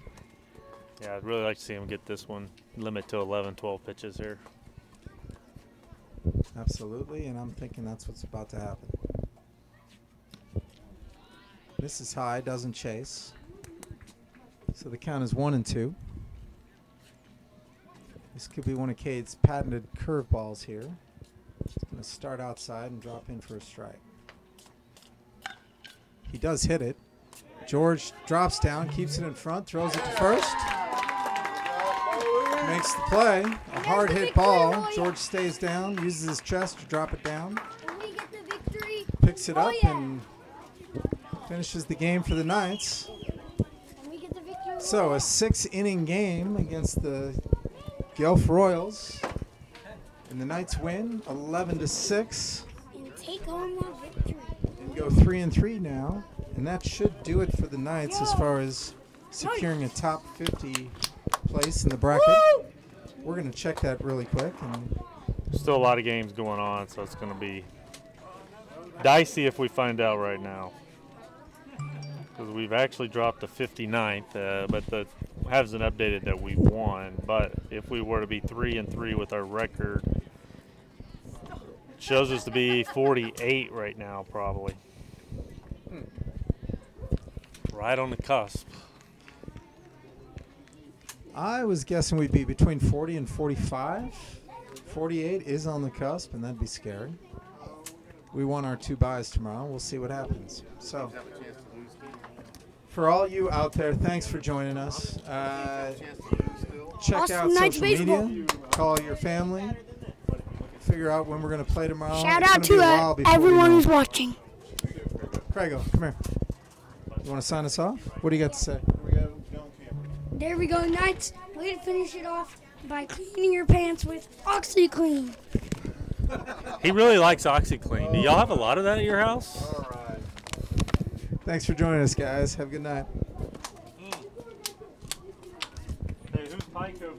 Yeah, I'd really like to see him get this one, limit to 11, 12 pitches here. Absolutely, and I'm thinking that's what's about to happen. This is high, doesn't chase. So the count is 1-2. This could be one of Cade's patented curveballs here. He's going to start outside and drop in for a strike. He does hit it. George drops down, keeps it in front, throws it to first. Makes the play. A hard hit ball. George stays down, uses his chest to drop it down. And we get the victory. Picks it up and finishes the game for the Knights. And we get the victory. So a 6-inning game against the Guelph Royals. And the Knights win 11-6 And take home the victory. and go 3-3 now. And that should do it for the Knights as far as securing a top 50 place in the bracket. We're going to check that really quick. And Still a lot of games going on, so it's going to be dicey if we find out right now. Because we've actually dropped to 59th, but the hasn't updated that we won. But if we were to be 3-3 with our record, shows us to be 48 right now, probably. Right on the cusp. I was guessing we'd be between 40 and 45. 48 is on the cusp, and that'd be scary. We won our 2 byes tomorrow. We'll see what happens. So, for all you out there, thanks for joining us. Check Awesome out Knights social baseball. media. Call your family. Figure out when we're going to play tomorrow. Shout It's out gonna be a while to before we everyone know. who's watching. Craigo, come here. You want to sign us off? What do you got to say? There we go, Knights. Way to finish it off by cleaning your pants with OxyClean. He really likes OxyClean. Do y'all have a lot of that at your house? Thanks for joining us, guys. Have a good night. Hey, who's Pico?